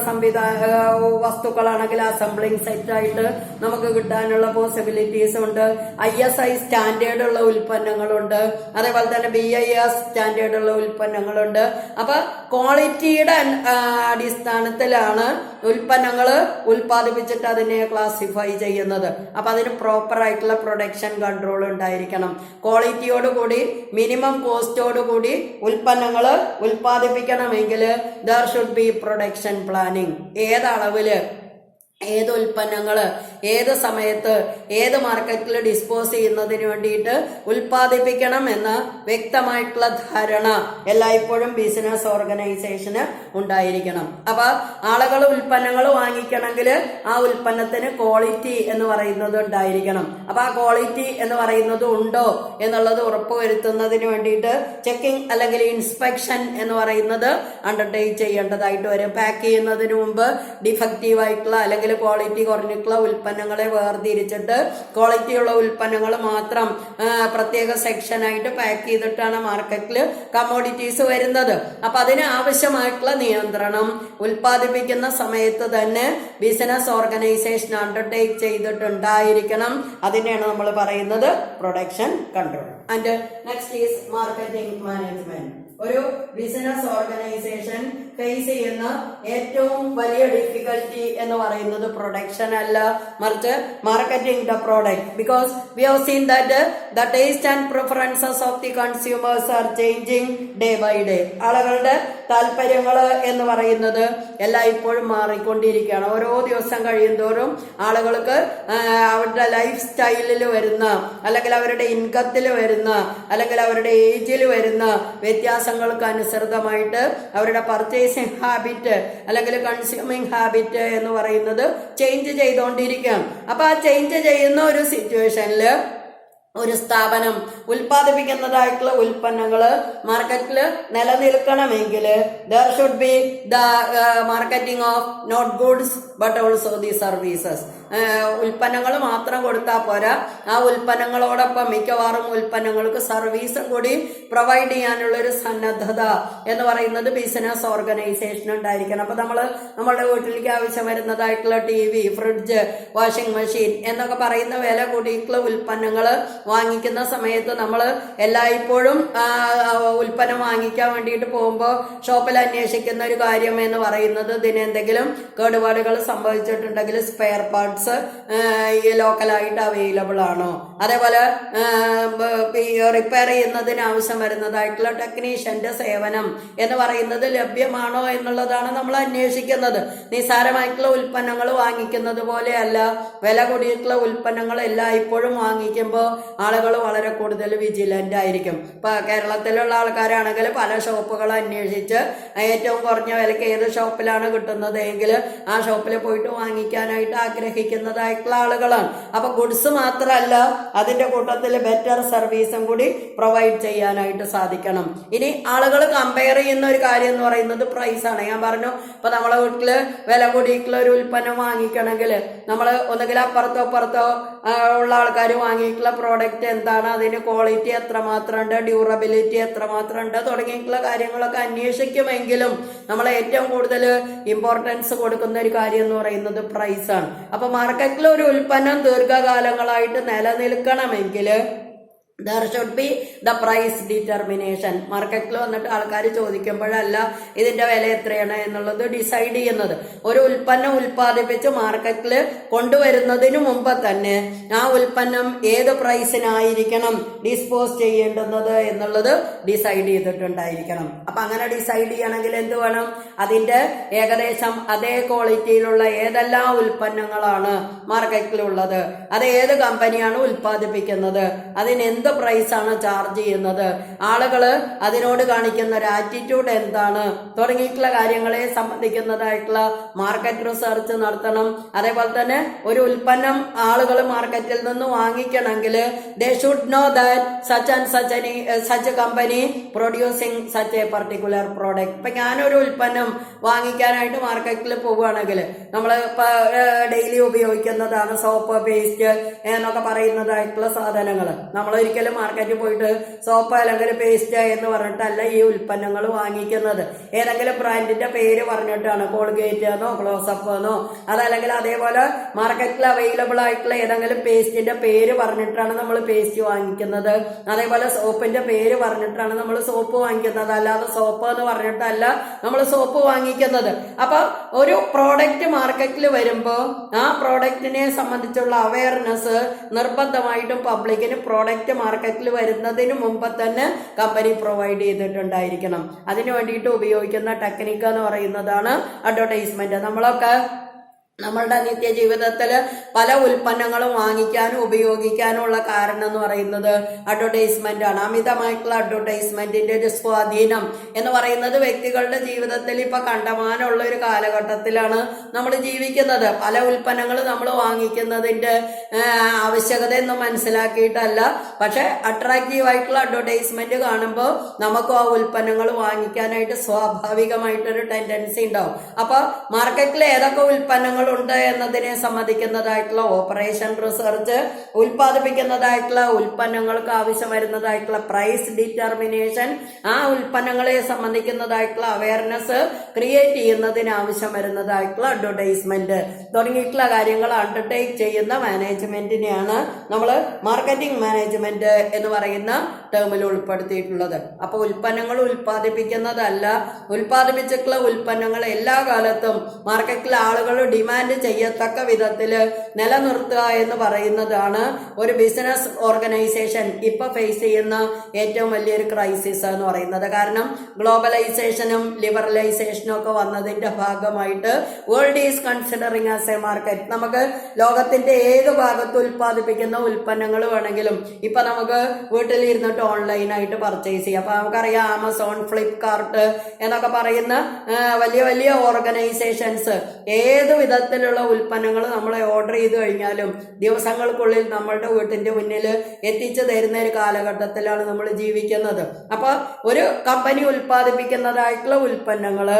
വസ്തുക്കളാണെങ്കിൽ അസംബ്ലിംഗ് സെറ്റ് ആയിട്ട് നമുക്ക് കിട്ടാനുള്ള പോസിബിലിറ്റീസ് ഉണ്ട്. ISI സ്റ്റാൻഡേർഡ് ഉള്ള ഉൽപ്പന്നങ്ങളുണ്ട്, അതേപോലെ തന്നെ BIS സ്റ്റാൻഡേർഡ് ഉള്ള ഉൽപ്പന്നങ്ങളുണ്ട്. അപ്പൊ ക്വാളിറ്റിയുടെ അടിസ്ഥാനത്തിലാണ് ഉൽപ്പന്നങ്ങൾ ഉൽപ്പാദിപ്പിച്ചിട്ട് അതിനെ ക്ലാസിഫൈ ചെയ്യുന്നത്. അപ്പൊ അതിന് പ്രോപ്പർ ആയിട്ടുള്ള പ്രൊഡക്ഷൻ കൺട്രോൾ ഉണ്ടായിരിക്കണം. ക്വാളിറ്റിയോടുകൂടി മിനിമം കോസ്റ്റോടുകൂടി ഉൽപ്പന്നങ്ങൾ ഉൽപ്പാദിപ്പിക്കണമെങ്കിൽ there should be production planning. ഏതളവില് ഏത് ഉൽപ്പന്നങ്ങൾ ഏത് സമയത്ത് ഏത് മാർക്കറ്റിൽ ഡിസ്പോസ് ചെയ്യുന്നതിന് വേണ്ടിയിട്ട് ഉൽപ്പാദിപ്പിക്കണം എന്ന വ്യക്തമായിട്ടുള്ള ധാരണ എല്ലായ്പ്പോഴും ബിസിനസ് ഓർഗനൈസേഷന് ഉണ്ടായിരിക്കണം. അപ്പൊ ആളുകൾ ഉൽപ്പന്നങ്ങൾ വാങ്ങിക്കണമെങ്കിൽ ആ ഉൽപ്പന്നത്തിന് ക്വാളിറ്റി എന്ന് പറയുന്നത് ഉണ്ടായിരിക്കണം. അപ്പൊ ആ ക്വാളിറ്റി എന്ന് പറയുന്നത് ഉണ്ടോ എന്നുള്ളത് ഉറപ്പുവരുത്തുന്നതിന് വേണ്ടിയിട്ട് ചെക്കിംഗ് അല്ലെങ്കിൽ ഇൻസ്പെക്ഷൻ എന്ന് പറയുന്നത് അണ്ടർടേക്ക് ചെയ്യേണ്ടതായിട്ട് വരും. പാക്ക് ചെയ്യുന്നതിന് മുമ്പ് ഡിഫക്റ്റീവ് ആയിട്ടുള്ള അല്ലെങ്കിൽ ക്വാളിറ്റി കുറഞ്ഞിട്ടുള്ള ഉൽപ്പന്നങ്ങളെ വേർതിരിച്ചിട്ട് ക്വാളിറ്റിയുള്ള ഉൽപ്പന്നങ്ങൾ മാത്രം പ്രത്യേക സെക്ഷനായിട്ട് പാക്ക് ചെയ്തിട്ടാണ് മാർക്കറ്റിൽ കമ്മോഡിറ്റീസ് വരുന്നത്. അപ്പൊ അതിന് ആവശ്യമായിട്ടുള്ള നിയന്ത്രണം ഉൽപ്പാദിപ്പിക്കുന്ന സമയത്ത് തന്നെ ബിസിനസ് ഓർഗനൈസേഷൻ അണ്ടർടേക്ക് ചെയ്തിട്ടുണ്ടായിരിക്കണം. അതിനെയാണ് നമ്മൾ പറയുന്നത് production control. And next is marketing management. ഒരു ബിസിനസ് ഓർഗനൈസേഷൻ ഫേസ് ചെയ്യുന്ന ഏറ്റവും വലിയ ഡിഫിക്കൽട്ടി പ്രയോറിറ്റി എന്ന് പറയുന്നത് പ്രൊഡക്ഷൻ അല്ല, മറിച്ച് marketing the product. Because we have seen that the taste and preferences of the consumers are changing day by day. ആളുകളുടെ താല്പര്യങ്ങൾ എന്ന് പറയുന്നത് എല്ലായ്പ്പോഴും മാറിക്കൊണ്ടിരിക്കുകയാണ്. ഓരോ ദിവസം കഴിയുന്തോറും ആളുകൾക്ക് അവരുടെ ലൈഫ് സ്റ്റൈലിൽ വരുന്ന, അല്ലെങ്കിൽ അവരുടെ ഇൻകത്തിൽ വരുന്ന, അല്ലെങ്കിൽ അവരുടെ ഏജിൽ വരുന്ന വ്യത്യാസങ്ങൾക്ക് അനുസൃതമായിട്ട് അവരുടെ പർച്ചേസിങ് ഹാബിറ്റ് അല്ലെങ്കിൽ കൺസ്യൂമിങ് ഹാബിറ്റ് എന്ന് പറയുന്നത് ചേഞ്ച് ചെയ്തുകൊണ്ടിരിക്കുകയാണ്. അപ്പൊ ആ ചേഞ്ച് ചെയ്യുന്ന ഒരു സിറ്റുവേഷനിൽ ഒരു സ്ഥാപനം ഉൽപ്പാദിപ്പിക്കുന്നതായിട്ടുള്ള ഉൽപ്പന്നങ്ങൾ മാർക്കറ്റിൽ നിലനിൽക്കണമെങ്കിൽ there should be the marketing of not goods but also the services. ഉൽപ്പന്നങ്ങൾ മാത്രം കൊടുത്താൽ പോരാ, ആ ഉൽപ്പന്നങ്ങളോടൊപ്പം മിക്കവാറും ഉൽപ്പന്നങ്ങൾക്ക് സർവീസും കൂടി പ്രൊവൈഡ് ചെയ്യാനുള്ള ഒരു സന്നദ്ധത എന്ന് പറയുന്നത് ബിസിനസ് ഓർഗനൈസേഷൻ ഉണ്ടായിരിക്കണം. അപ്പൊ നമ്മുടെ വീട്ടിലേക്ക് ആവശ്യം വരുന്നതായിട്ടുള്ള TV, ഫ്രിഡ്ജ്, വാഷിംഗ് മെഷീൻ എന്നൊക്കെ പറയുന്ന വില കൂടിയിട്ടുള്ള ഉൽപ്പന്നങ്ങൾ വാങ്ങിക്കുന്ന സമയത്ത് നമ്മൾ എല്ലായ്പ്പോഴും ഉൽപ്പന്നം വാങ്ങിക്കാൻ വേണ്ടിയിട്ട് പോകുമ്പോൾ ഷോപ്പിൽ അന്വേഷിക്കുന്ന ഒരു കാര്യം എന്ന് പറയുന്നത് ഇതിനെന്തെങ്കിലും കേടുപാടുകൾ സംഭവിച്ചിട്ടുണ്ടെങ്കിൽ സ്പെയർ പാർട്സ് ലോക്കലായിട്ട് അവൈലബിൾ ആണോ, അതേപോലെ റിപ്പയർ ചെയ്യുന്നതിന് ആവശ്യം വരുന്നതായിട്ടുള്ള ടെക്നീഷ്യന്റെ സേവനം എന്ന് പറയുന്നത് ലഭ്യമാണോ എന്നുള്ളതാണ് നമ്മൾ അന്വേഷിക്കുന്നത്. നിസ്സാരമായിട്ടുള്ള ഉൽപ്പന്നങ്ങൾ വാങ്ങിക്കുന്നത് പോലെയല്ല, വില കൂടിയിട്ടുള്ള ഉൽപ്പന്നങ്ങൾ എല്ലായ്പ്പോഴും വാങ്ങിക്കുമ്പോൾ ആളുകൾ വളരെ കൂടുതൽ വിജിലന്റ് ആയിരിക്കും. ഇപ്പൊ കേരളത്തിലുള്ള ആൾക്കാരാണെങ്കിൽ പല ഷോപ്പുകൾ അന്വേഷിച്ച് ഏറ്റവും കുറഞ്ഞ വിലക്ക് ഏത് ഷോപ്പിലാണ് കിട്ടുന്നത് എങ്കിൽ ആ ഷോപ്പിൽ പോയിട്ട് വാങ്ങിക്കാനായിട്ട് ആഗ്രഹിക്കുന്നതായിട്ടുള്ള ആളുകളാണ്. അപ്പൊ ഗുഡ്സ് മാത്രമല്ല, അതിന്റെ കൂട്ടത്തിൽ ബെറ്റർ സർവീസും കൂടി പ്രൊവൈഡ് ചെയ്യാനായിട്ട് സാധിക്കണം. ഇനി ആളുകൾ കമ്പയർ ചെയ്യുന്ന ഒരു കാര്യം എന്ന് പറയുന്നത് പ്രൈസ് ആണ്. ഞാൻ പറഞ്ഞു, ഇപ്പൊ നമ്മളെ വീട്ടില് വില കൂടിയിട്ടുള്ള ഒരു ഉൽപ്പന്നം വാങ്ങിക്കണമെങ്കിൽ നമ്മൾ ഒന്നുകിൽ അപ്പുറത്തോ ഉള്ള ആൾക്കാർ വാങ്ങിയിട്ടുള്ള പ്രോഡക്റ്റ് എന്താണ്, അതിന് ക്വാളിറ്റി എത്രമാത്രം ഉണ്ട്, ഡ്യൂറബിലിറ്റി എത്രമാത്രം ഉണ്ട് തുടങ്ങിയിട്ടുള്ള കാര്യങ്ങളൊക്കെ അന്വേഷിക്കുമെങ്കിലും നമ്മൾ ഏറ്റവും കൂടുതൽ ഇമ്പോർട്ടൻസ് കൊടുക്കുന്ന ഒരു കാര്യം എന്ന് പറയുന്നത് പ്രൈസ് ആണ്. അപ്പൊ മാർക്കറ്റിൽ ഒരു ഉൽപ്പന്നം ദീർഘകാലങ്ങളായിട്ട് നിലനിൽക്കണമെങ്കിൽ there should be the price determination. മാർക്കറ്റിൽ വന്നിട്ട് ആൾക്കാർ ചോദിക്കുമ്പോഴല്ല ഇതിന്റെ വില എത്രയാണ് എന്നുള്ളത് ഡിസൈഡ് ചെയ്യുന്നത്. ഒരു ഉൽപ്പന്നം ഉൽപ്പാദിപ്പിച്ച് മാർക്കറ്റിൽ കൊണ്ടുവരുന്നതിന് മുമ്പ് തന്നെ ആ ഉൽപ്പന്നം ഏത് പ്രൈസിനായിരിക്കണം ഡിസ്പോസ് ചെയ്യേണ്ടുന്നത് എന്നുള്ളത് ഡിസൈഡ് ചെയ്തിട്ടുണ്ടായിരിക്കണം. അപ്പൊ അങ്ങനെ ഡിസൈഡ് ചെയ്യണമെങ്കിൽ എന്ത് വേണം, അതിന്റെ ഏകദേശം അതേ ക്വാളിറ്റിയിലുള്ള ഏതെല്ലാം ഉൽപ്പന്നങ്ങളാണ് മാർക്കറ്റിലുള്ളത്, അത് ഏത് കമ്പനിയാണ് ഉൽപ്പാദിപ്പിക്കുന്നത്, അതിനെന്ത് പ്രൈസാണ് ചാർജ് ചെയ്യുന്നത്, ആളുകള് അതിനോട് കാണിക്കുന്ന ഒരു ആറ്റിറ്റ്യൂഡ് എന്താണ് തുടങ്ങിയിട്ടുള്ള കാര്യങ്ങളെ സംബന്ധിക്കുന്നതായിട്ടുള്ള മാർക്കറ്റ് റിസർച്ച് നടത്തണം. അതേപോലെ തന്നെ ഒരു ഉൽപ്പന്നം ആളുകൾ മാർക്കറ്റിൽ നിന്ന് വാങ്ങിക്കണമെങ്കിൽ they should know that such and such company producing such a particular product. ഇപ്പൊ ഞാനൊരു ഉൽപ്പന്നം വാങ്ങിക്കാനായിട്ട് മാർക്കറ്റിൽ പോവുകയാണെങ്കിൽ നമ്മൾ ഡെയിലി ഉപയോഗിക്കുന്നതാണ് സോപ്പ്, പേസ്റ്റ് എന്നൊക്കെ പറയുന്നതായിട്ടുള്ള സാധനങ്ങൾ. നമ്മൾ ഒരിക്കലും മാർക്കറ്റിൽ പോയിട്ട് സോപ്പ് അല്ലെങ്കിൽ പേസ്റ്റ് എന്ന് പറഞ്ഞിട്ടല്ല ഈ ഉൽപ്പന്നങ്ങൾ വാങ്ങിക്കുന്നത്. ഏതെങ്കിലും ബ്രാൻഡിന്റെ പേര് പറഞ്ഞിട്ടാണ്, കോൾഗേറ്റ് എന്നോ ക്ലോസപ്പ് എന്നോ, അതല്ലെങ്കിൽ അതേപോലെ മാർക്കറ്റിൽ അവൈലബിൾ ആയിട്ടുള്ള ഏതെങ്കിലും പേസ്റ്റിന്റെ പേര് പറഞ്ഞിട്ടാണ് നമ്മൾ പേസ്റ്റ് വാങ്ങിക്കുന്നത്. അതേപോലെ സോപ്പിന്റെ പേര് പറഞ്ഞിട്ടാണ് നമ്മൾ സോപ്പ് വാങ്ങിക്കുന്നത്, അല്ലാതെ സോപ്പ് എന്ന് പറഞ്ഞിട്ടല്ല നമ്മൾ സോപ്പ് വാങ്ങിക്കുന്നത്. അപ്പൊ ഒരു പ്രോഡക്റ്റ് മാർക്കറ്റിൽ വരുമ്പോൾ ആ പ്രോഡക്റ്റിനെ സംബന്ധിച്ചുള്ള അവയർനെസ് നിർബന്ധമായിട്ടും പബ്ലിക്കിന് പ്രോഡക്റ്റ് മാർക്കറ്റിൽ വരുന്നതിന് മുമ്പ് തന്നെ കമ്പനി പ്രൊവൈഡ് ചെയ്തിട്ടുണ്ടായിരിക്കണം. അതിനു വേണ്ടിയിട്ട് ഉപയോഗിക്കുന്ന ടെക്നിക്ക് എന്ന് പറയുന്നതാണ് അഡ്വർടൈസ്മെന്റ്. നമ്മളൊക്കെ നമ്മളുടെ നിത്യജീവിതത്തിൽ പല ഉൽപ്പന്നങ്ങളും വാങ്ങിക്കാനും ഉപയോഗിക്കാനുമുള്ള കാരണം എന്ന് പറയുന്നത് അഡ്വർടൈസ്മെന്റ് ആണ്. അമിതമായിട്ടുള്ള അഡ്വർടൈസ്മെന്റിന്റെ ഒരു സ്വാധീനം എന്ന് പറയുന്നത് വ്യക്തികളുടെ ജീവിതത്തിൽ ഇപ്പൊ കണ്ടമാനമുള്ള ഒരു കാലഘട്ടത്തിലാണ് നമ്മൾ ജീവിക്കുന്നത്. പല ഉൽപ്പന്നങ്ങൾ നമ്മൾ വാങ്ങിക്കുന്നതിന്റെ ആവശ്യകതയൊന്നും മനസ്സിലാക്കിയിട്ടല്ല, പക്ഷെ അട്രാക്റ്റീവ് ആയിട്ടുള്ള അഡ്വർടൈസ്മെന്റ് കാണുമ്പോൾ നമുക്കും ആ ഉൽപ്പന്നങ്ങൾ വാങ്ങിക്കാനായിട്ട് സ്വാഭാവികമായിട്ടൊരു ടെൻഡൻസി ഉണ്ടാവും. അപ്പൊ മാർക്കറ്റിൽ ഏതൊക്കെ ഉൽപ്പന്നങ്ങൾ ഉണ്ട് എന്നതിനെ സംബന്ധിക്കുന്നതായിട്ടുള്ള ഓപ്പറേഷൻ റിസർച്ച്, ഉൽപ്പാദിപ്പിക്കുന്നതായിട്ടുള്ള ഉൽപ്പന്നങ്ങൾക്ക് ആവശ്യം വരുന്നതായിട്ടുള്ള പ്രൈസ് ഡിറ്റർമിനേഷൻ, ആ ഉൽപ്പന്നങ്ങളെ സംബന്ധിക്കുന്നതായിട്ടുള്ള അവയർനെസ് ക്രിയേറ്റ് ചെയ്യുന്നതിന് ആവശ്യം വരുന്നതായിട്ടുള്ള അഡ്വർടൈസ്മെന്റ് തുടങ്ങിയിട്ടുള്ള കാര്യങ്ങൾ അണ്ടർടേക്ക് ചെയ്യുന്ന മാനേജ്മെന്റിനെയാണ് നമ്മൾ മാർക്കറ്റിംഗ് മാനേജ്മെന്റ് എന്ന് പറയുന്ന ടേമിൽ ഉൾപ്പെടുത്തിയിട്ടുള്ളത്. അപ്പൊ ഉൽപ്പന്നങ്ങൾ ഉൽപ്പാദിപ്പിക്കുന്നതല്ല, ഉൽപ്പാദിപ്പിച്ചിട്ടുള്ള ഉൽപ്പന്നങ്ങൾ എല്ലാ കാലത്തും മാർക്കറ്റിൽ ആളുകൾ ഡിമാൻഡ് ചെയ്യത്തക്ക വിധത്തില് നിലനിർത്തുക എന്ന് പറയുന്നതാണ് ഒരു ബിസിനസ് ഓർഗനൈസേഷൻ ഇപ്പൊ ഫേസ് ചെയ്യുന്ന ഏറ്റവും വലിയൊരു ക്രൈസിസ് എന്ന് പറയുന്നത്. കാരണം ഗ്ലോബലൈസേഷനും ലിബറലൈസേഷനും ഒക്കെ വന്നതിന്റെ ഭാഗമായിട്ട് world is considering as A market. നമുക്ക് ലോകത്തിന്റെ ഏത് ഭാഗത്ത് ഉൽപ്പാദിപ്പിക്കുന്ന ഉൽപ്പന്നങ്ങൾ വേണമെങ്കിലും ഇപ്പൊ നമുക്ക് വീട്ടിലിരുന്നിട്ട് ഓൺലൈനായിട്ട് പർച്ചേസ് ചെയ്യാം. അപ്പൊ നമുക്കറിയാം ആമസോൺ, ഫ്ലിപ്കാർട്ട് എന്നൊക്കെ പറയുന്ന വലിയ വലിയ ഓർഗനൈസേഷൻസ് ഏത് വിധത്തിലുള്ള ഉൽപ്പന്നങ്ങൾ നമ്മളെ ഓർഡർ ചെയ്ത് കഴിഞ്ഞാലും ദിവസങ്ങൾക്കുള്ളിൽ നമ്മളുടെ വീട്ടിന്റെ മുന്നിൽ എത്തിച്ചു തരുന്ന ഒരു കാലഘട്ടത്തിലാണ് നമ്മൾ ജീവിക്കുന്നത്. അപ്പൊ ഒരു കമ്പനി ഉൽപ്പാദിപ്പിക്കുന്നതായിട്ടുള്ള ഉൽപ്പന്നങ്ങള്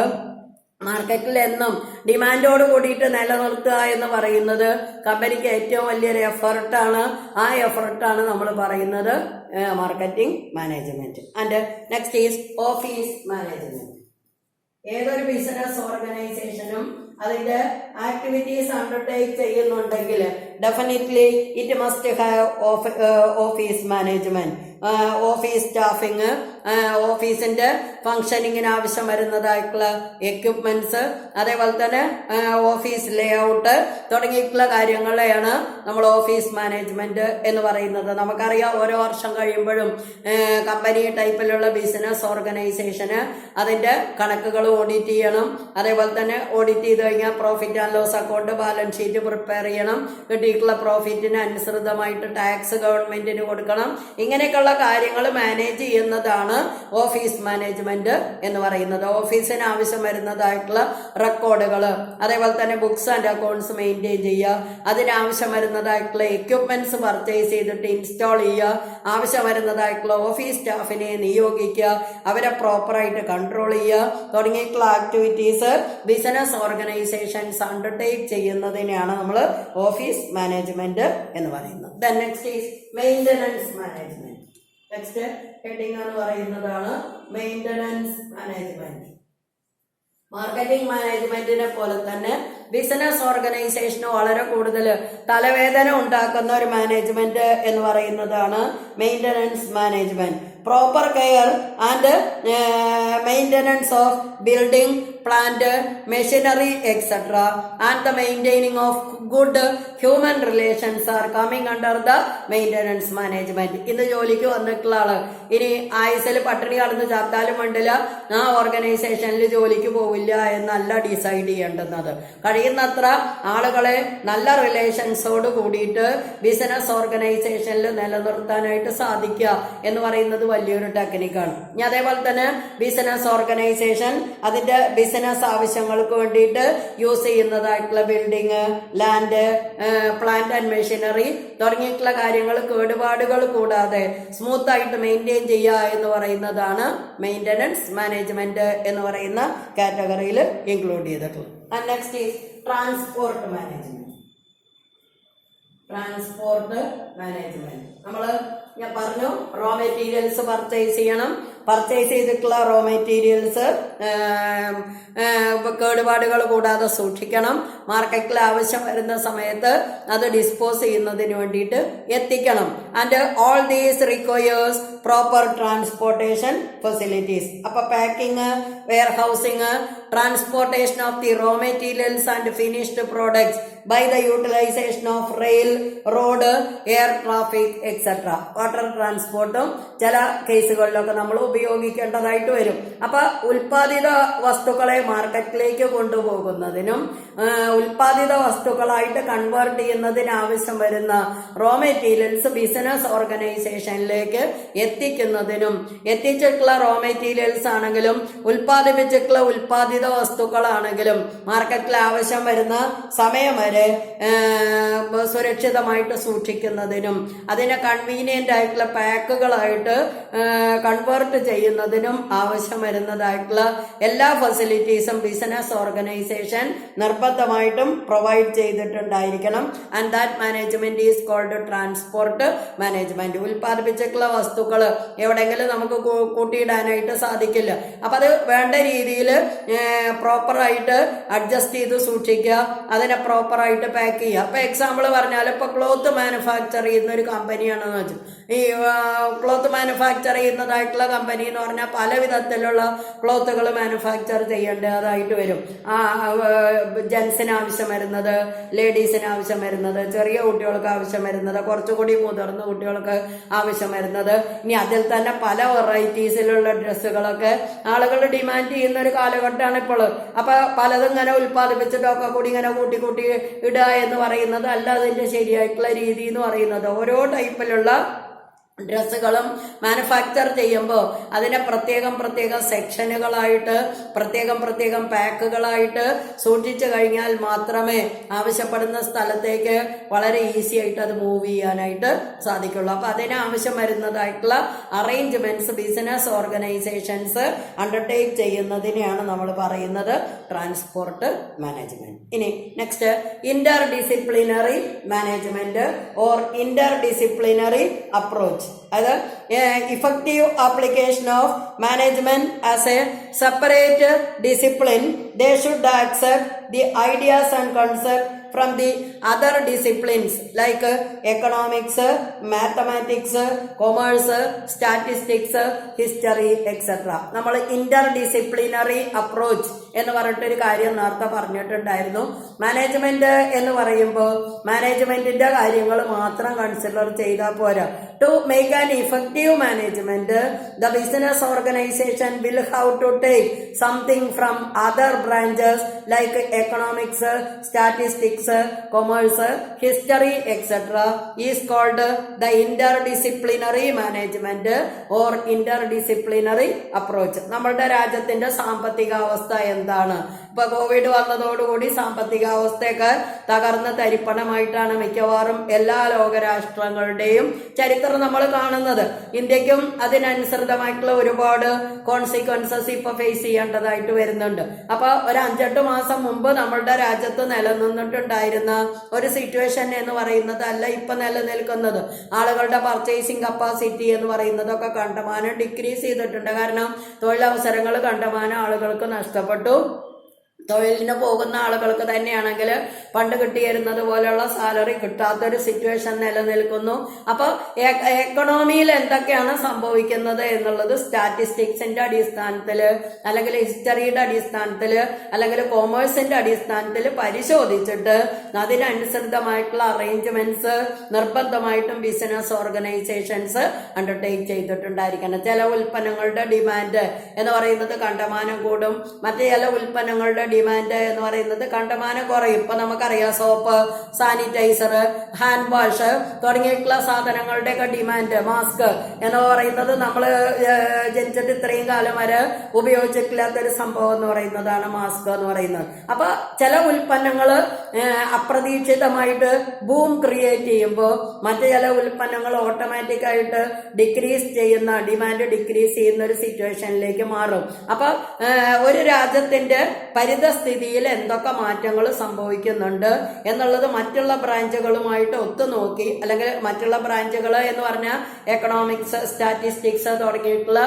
മാർക്കറ്റിൽ എന്നും ഡിമാൻഡോട് കൂടിയിട്ട് നിലനിർത്തുക എന്ന് പറയുന്നത് കമ്പനിക്ക് ഏറ്റവും വലിയൊരു എഫർട്ടാണ്. ആ എഫർട്ടാണ് നമ്മൾ പറയുന്നത് marketing management. And next is office management. ഏതൊരു ബിസിനസ് ഓർഗനൈസേഷനും അതിന്റെ ആക്ടിവിറ്റീസ് അണ്ടർടേക്ക് ചെയ്യുന്നുണ്ടെങ്കിൽ definitely it must have office management, office staffing, ഓഫീസിന്റെ ഫംഗ്ഷനിങ്ങിന് ആവശ്യം വരുന്നതായിട്ടുള്ള എക്യുപ്മെന്റ്സ്, അതേപോലെ തന്നെ ഓഫീസ് ലേഔട്ട് തുടങ്ങിയിട്ടുള്ള കാര്യങ്ങളെയാണ് നമ്മൾ ഓഫീസ് മാനേജ്മെന്റ് എന്ന് പറയുന്നത്. നമുക്കറിയാം ഓരോ വർഷം കഴിയുമ്പോഴും കമ്പനി ടൈപ്പിലുള്ള ബിസിനസ് ഓർഗനൈസേഷന് അതിന്റെ കണക്കുകൾ ഓഡിറ്റ് ചെയ്യണം. അതേപോലെ തന്നെ ഓഡിറ്റ് ചെയ്ത് കഴിഞ്ഞാൽ profit and loss account, balance sheet prepare ചെയ്യണം. കിട്ടിയിട്ടുള്ള പ്രോഫിറ്റിന് അനുസൃതമായിട്ട് ടാക്സ് ഗവൺമെന്റിന് കൊടുക്കണം. ഇങ്ങനെയൊക്കെയുള്ള കാര്യങ്ങൾ മാനേജ് ചെയ്യുന്നതാണ് ഓഫീസ് മാനേജ്മെന്റ് എന്ന് പറയുന്നത്. ഓഫീസിന് ആവശ്യം വരുന്നതായിട്ടുള്ള റെക്കോർഡുകൾ, അതേപോലെ തന്നെ ബുക്സ് ആൻഡ് അക്കൗണ്ട്സ് മെയിൻറ്റെയിൻ ചെയ്യുക, അതിനാവശ്യം വരുന്നതായിട്ടുള്ള എക്യുപ്മെന്റ്സ് പർച്ചേസ് ചെയ്തിട്ട് ഇൻസ്റ്റാൾ ചെയ്യുക, ആവശ്യം വരുന്നതായിട്ടുള്ള ഓഫീസ് സ്റ്റാഫിനെ നിയോഗിക്കുക, അവരെ പ്രോപ്പറായിട്ട് കൺട്രോൾ ചെയ്യുക തുടങ്ങിയിട്ടുള്ള ആക്ടിവിറ്റീസ് ബിസിനസ് ഓർഗനൈസേഷൻസ് അണ്ടർടേക്ക് ചെയ്യുന്നതിനെയാണ് നമ്മൾ ഓഫീസ് മാനേജ്മെന്റ് എന്ന് പറയുന്നത്. Then next is maintenance management. Next heading എന്ന് പറയുന്നതാണ് മെയിൻ്റനൻസ് മാനേജ്മെന്റ്. മാർക്കറ്റിംഗ് മാനേജ്മെന്റിനെ പോലെ തന്നെ ബിസിനസ് ഓർഗനൈസേഷന് വളരെ കൂടുതൽ തലവേദന ഉണ്ടാക്കുന്ന ഒരു മാനേജ്മെന്റ് എന്ന് പറയുന്നതാണ് maintenance management. Proper care and maintenance of building, plant, machinery etcetera and the maintaining of good human relations are coming under the maintenance management. ഇന്ന് ജോലിക്ക് വന്നിട്ടുള്ള ആള് ഇനി ആയുസിൽ പട്ടിണി കടന്ന് ചത്താലും വേണ്ടില്ല, ആ ഓർഗനൈസേഷനിൽ ജോലിക്ക് പോവില്ല എന്നല്ല ഡിസൈഡ് ചെയ്യേണ്ടുന്നത്. കഴിയുന്നത്ര ആളുകളെ നല്ല റിലേഷൻസോട് കൂടിയിട്ട് ബിസിനസ് ഓർഗനൈസേഷനിൽ നിലനിർത്താനായിട്ട് സാധിക്കുക എന്ന് പറയുന്നത് വലിയൊരു ടെക്നിക്കാണ്. ഇനി അതേപോലെ തന്നെ ബിസിനസ് ഓർഗനൈസേഷൻ അതിന്റെ ബിസിനസ് ആവശ്യങ്ങൾക്ക് വേണ്ടിയിട്ട് യൂസ് ചെയ്യുന്നതായിട്ടുള്ള building, land, plant and machinery തുടങ്ങിയിട്ടുള്ള കാര്യങ്ങൾ കേടുപാടുകൾ കൂടാതെ സ്മൂത്ത് ആയിട്ട് മെയിൻറ്റെയിൻ ചെയ്യുക എന്ന് പറയുന്നതാണ് മെയിൻ്റനൻസ് മാനേജ്മെന്റ് എന്ന് പറയുന്ന കാറ്റഗറിയിൽ ഇൻക്ലൂഡ് ചെയ്തിട്ടുള്ളത്. And next is transport management. Transport management ഞാൻ പറഞ്ഞു റോ മെറ്റീരിയൽസ് പർച്ചേസ് ചെയ്യണം. പർച്ചേസ് ചെയ്തിട്ടുള്ള റോ മെറ്റീരിയൽസ് കേടുപാടുകൾ കൂടാതെ സൂക്ഷിക്കണം. മാർക്കറ്റിൽ ആവശ്യം വരുന്ന സമയത്ത് അത് ഡിസ്പോസ് ചെയ്യുന്നതിന് വേണ്ടിയിട്ട് എത്തിക്കണം. And all these requires proper transportation facilities. അപ്പൊ packing, warehousing, transportation of the raw materials and finished products by the utilization of rail, road, air traffic etc. Water ട്രാൻസ്പോർട്ടും ചില കേസുകളിലൊക്കെ നമ്മൾ ഉപയോഗിക്കേണ്ടതായിട്ട് വരും. അപ്പൊ ഉൽപാദിത വസ്തുക്കളെ മാർക്കറ്റിലേക്ക് കൊണ്ടുപോകുന്നതിനും ഉൽപാദിത വസ്തുക്കളായിട്ട് കൺവേർട്ട് ചെയ്യുന്നതിന് ആവശ്യം വരുന്ന റോ മെറ്റീരിയൽസ് ബിസിനസ് ഓർഗനൈസേഷനിലേക്ക് എത്തിക്കുന്നതിനും, എത്തിച്ചിട്ടുള്ള റോ മെറ്റീരിയൽസ് ആണെങ്കിലും ഉൽപാദിപ്പിച്ചിട്ടുള്ള ഉൽപാദിത വസ്തുക്കളാണെങ്കിലും മാർക്കറ്റിൽ ആവശ്യം വരുന്ന സമയം വരെ സുരക്ഷിതമായിട്ട് സൂക്ഷിക്കുന്നതിനും അതിനെ കൺവീനിയന്റ് ആയിട്ടുള്ള പാക്കുകളായിട്ട് കൺവേർട്ട് ചെയ്യുന്നതിനും ആവശ്യം വരുന്നതായിട്ടുള്ള എല്ലാ ഫെസിലിറ്റീസും ബിസിനസ് ഓർഗനൈസേഷൻ നിർബന്ധമായിട്ടും പ്രൊവൈഡ് ചെയ്തിട്ടുണ്ടായിരിക്കണം. And that management is called transport management. ഉൽപ്പാദിപ്പിച്ചിട്ടുള്ള വസ്തുക്കൾ എവിടെയെങ്കിലും നമുക്ക് കൂട്ടിയിടാനായിട്ട് സാധിക്കില്ല. അപ്പം അത് വേണ്ട രീതിയിൽ പ്രോപ്പറായിട്ട് അഡ്ജസ്റ്റ് ചെയ്ത് സൂക്ഷിക്കുക, അതിനെ പ്രോപ്പറായിട്ട് പാക്ക് ചെയ്യുക. അപ്പം എക്സാമ്പിൾ പറഞ്ഞാൽ ഇപ്പോൾ ക്ലോത്ത് മാനുഫാക്ചർ ചെയ്യുന്ന ഒരു കമ്പനിയാണെന്ന് വെച്ചു. ഈ ക്ലോത്ത് മാനുഫാക്ചർ ചെയ്യുന്നതായിട്ടുള്ള കമ്പനി എന്ന് പറഞ്ഞാൽ പല വിധത്തിലുള്ള ക്ലോത്തുകൾ മാനുഫാക്ചർ ചെയ്യേണ്ടതായിട്ട് വരും. ജെൻസിന് ആവശ്യം വരുന്നത്, ലേഡീസിന് ആവശ്യം വരുന്നത്, ചെറിയ കുട്ടികൾക്ക് ആവശ്യം വരുന്നത്, കുറച്ചുകൂടി മുതിർന്ന കുട്ടികൾക്ക് ആവശ്യം വരുന്നത്. ഇനി അതിൽ തന്നെ പല വെറൈറ്റീസിലുള്ള ഡ്രസ്സുകളൊക്കെ ആളുകൾ ഡിമാൻഡ് ചെയ്യുന്ന ഒരു കാലഘട്ടമാണ് ഇപ്പോൾ. അപ്പൊ പലതും ഇങ്ങനെ ഉൽപ്പാദിപ്പിച്ചിട്ടൊക്കെ കൂടി ഇങ്ങനെ കൂട്ടി കൂട്ടി ഇടുക എന്ന് പറയുന്നത് അല്ല അതിന്റെ ശരിയായിട്ടുള്ള രീതി എന്ന് പറയുന്നത്. ഓരോ ടൈപ്പിലുള്ള ഡ്രസ്സുകളും മാനുഫാക്ചർ ചെയ്യുമ്പോൾ അതിനെ പ്രത്യേകം സെക്ഷനുകളായിട്ട് പ്രത്യേകം പാക്കുകളായിട്ട് സൂക്ഷിച്ചു കഴിഞ്ഞാൽ മാത്രമേ ആവശ്യപ്പെടുന്ന സ്ഥലത്തേക്ക് വളരെ ഈസി ആയിട്ട് അത് മൂവ് ചെയ്യാനായിട്ട് സാധിക്കുള്ളൂ. അപ്പൊ അതിന് ആവശ്യം വരുന്നതായിട്ടുള്ള അറേഞ്ച്മെന്റ്സ് ബിസിനസ് ഓർഗനൈസേഷൻസ് അണ്ടർടേക്ക് ചെയ്യുന്നതിനെയാണ് നമ്മൾ പറയുന്നത് ട്രാൻസ്പോർട്ട് മാനേജ്മെന്റ്. ഇനി next Inter disciplinary management or Inter disciplinary approach. അത് effective application of management as a separate discipline. They should accept the ideas and concepts from the other disciplines like economics, mathematics, commerce, statistics, history, etc. നമ്മൾ ഇന്റർ ഡിസിപ്ലിനറി അപ്രോച്ച് എന്ന് പറഞ്ഞിട്ടൊരു കാര്യം നേരത്തെ പറഞ്ഞിട്ടുണ്ടായിരുന്നു. മാനേജ്മെന്റ് എന്ന് പറയുമ്പോൾ മാനേജ്മെന്റിന്റെ കാര്യങ്ങൾ മാത്രം കൺസിഡർ ചെയ്താൽ പോരാ. To make an effective management, the business organization will have to take something from other branches like economics, statistics, commerce, history, etc. is called the interdisciplinary management or interdisciplinary approach. നമ്മളുടെ രാജ്യത്തിന്റെ സാമ്പത്തികാവസ്ഥ എന്താണ്? ഇപ്പൊ കോവിഡ് വന്നതോടുകൂടി സാമ്പത്തികാവസ്ഥയൊക്കെ തകർന്ന് തരിപ്പണമായിട്ടാണ് മിക്കവാറും എല്ലാ ലോകരാഷ്ട്രങ്ങളുടെയും ചരിത്രം നമ്മൾ കാണുന്നത്. ഇന്ത്യക്കും അതിനനുസൃതമായിട്ടുള്ള ഒരുപാട് കോൺസിക്വൻസസ് ഇപ്പൊ ഫേസ് ചെയ്യേണ്ടതായിട്ട് വരുന്നുണ്ട്. അപ്പൊ ഒരു 5-8 മാസം മുമ്പ് നമ്മളുടെ രാജ്യത്ത് നിലനിന്നിട്ടുണ്ടായിരുന്ന ഒരു സിറ്റുവേഷൻ എന്ന് പറയുന്നത് അല്ല ഇപ്പൊ നിലനിൽക്കുന്നത്. ആളുകളുടെ പർച്ചേസിംഗ് കപ്പാസിറ്റി എന്ന് പറയുന്നതൊക്കെ കണ്ടമാനം ഡിക്രീസ് ചെയ്തിട്ടുണ്ട്. കാരണം തൊഴിലവസരങ്ങൾ കണ്ടമാനം ആളുകൾക്ക് നഷ്ടപ്പെട്ടു. തൊഴിലിന് പോകുന്ന ആളുകൾക്ക് തന്നെയാണെങ്കിൽ പണ്ട് കിട്ടിയിരുന്നത് പോലെയുള്ള സാലറി കിട്ടാത്തൊരു സിറ്റുവേഷൻ നിലനിൽക്കുന്നു. അപ്പോൾ എക്കണോമിയിൽ എന്തൊക്കെയാണ് സംഭവിക്കുന്നത് എന്നുള്ളത് സ്റ്റാറ്റിസ്റ്റിക്സിന്റെ അടിസ്ഥാനത്തിൽ അല്ലെങ്കിൽ ഹിസ്റ്ററിയുടെ അടിസ്ഥാനത്തിൽ അല്ലെങ്കിൽ കോമേഴ്സിന്റെ അടിസ്ഥാനത്തിൽ പരിശോധിച്ചിട്ട് അതിനനുസൃതമായിട്ടുള്ള അറേഞ്ച്മെന്റ്സ് നിർബന്ധമായിട്ടും ബിസിനസ് ഓർഗനൈസേഷൻസ് അണ്ടർടേക്ക് ചെയ്തിട്ടുണ്ടായിരിക്കണം. ചില ഉൽപ്പന്നങ്ങളുടെ ഡിമാൻഡ് എന്ന് പറയുന്നത് കണ്ടമാനം കൂടും, മറ്റു ചില ഉൽപ്പന്നങ്ങളുടെ ഡിമാൻഡ് എന്ന് പറയുന്നത് കണ്ടമാനം കുറയും. ഇപ്പൊ നമുക്കറിയാം സോപ്പ്, സാനിറ്റൈസർ, ഹാൻഡ് വാഷ് തുടങ്ങിയിട്ടുള്ള സാധനങ്ങളുടെയൊക്കെ ഡിമാൻഡ്, മാസ്ക് എന്ന് പറയുന്നത് നമ്മൾ ജനിച്ചിട്ട് ഇത്രയും കാലം വരെ ഉപയോഗിച്ചിട്ടില്ലാത്തൊരു സംഭവം എന്ന് പറയുന്നതാണ് മാസ്ക് എന്ന് പറയുന്നത്. അപ്പൊ ചില ഉൽപ്പന്നങ്ങൾ അപ്രതീക്ഷിതമായിട്ട് ബൂം ക്രിയേറ്റ് ചെയ്യുമ്പോൾ മറ്റു ചില ഉൽപ്പന്നങ്ങൾ ഓട്ടോമാറ്റിക് ആയിട്ട് ഡിക്രീസ് ചെയ്യുന്ന, ഡിമാൻഡ് ഡിക്രീസ് ചെയ്യുന്ന ഒരു സിറ്റുവേഷനിലേക്ക് മാറും. അപ്പൊ ഒരു രാജ്യത്തിന്റെ പരിതസ്ഥിതിയിൽ എന്തൊക്കെ മാറ്റങ്ങൾ സംഭവിക്കുന്നുണ്ട് എന്നുള്ളത് മറ്റുള്ള ബ്രാഞ്ചുകളുമായിട്ട് ഒത്തുനോക്കി, അല്ലെങ്കിൽ മറ്റുള്ള ബ്രാഞ്ചുകൾ എന്ന് പറഞ്ഞാൽ എക്കണോമിക്സ്, സ്റ്റാറ്റിസ്റ്റിക്സ് തുടങ്ങിയിട്ടുള്ള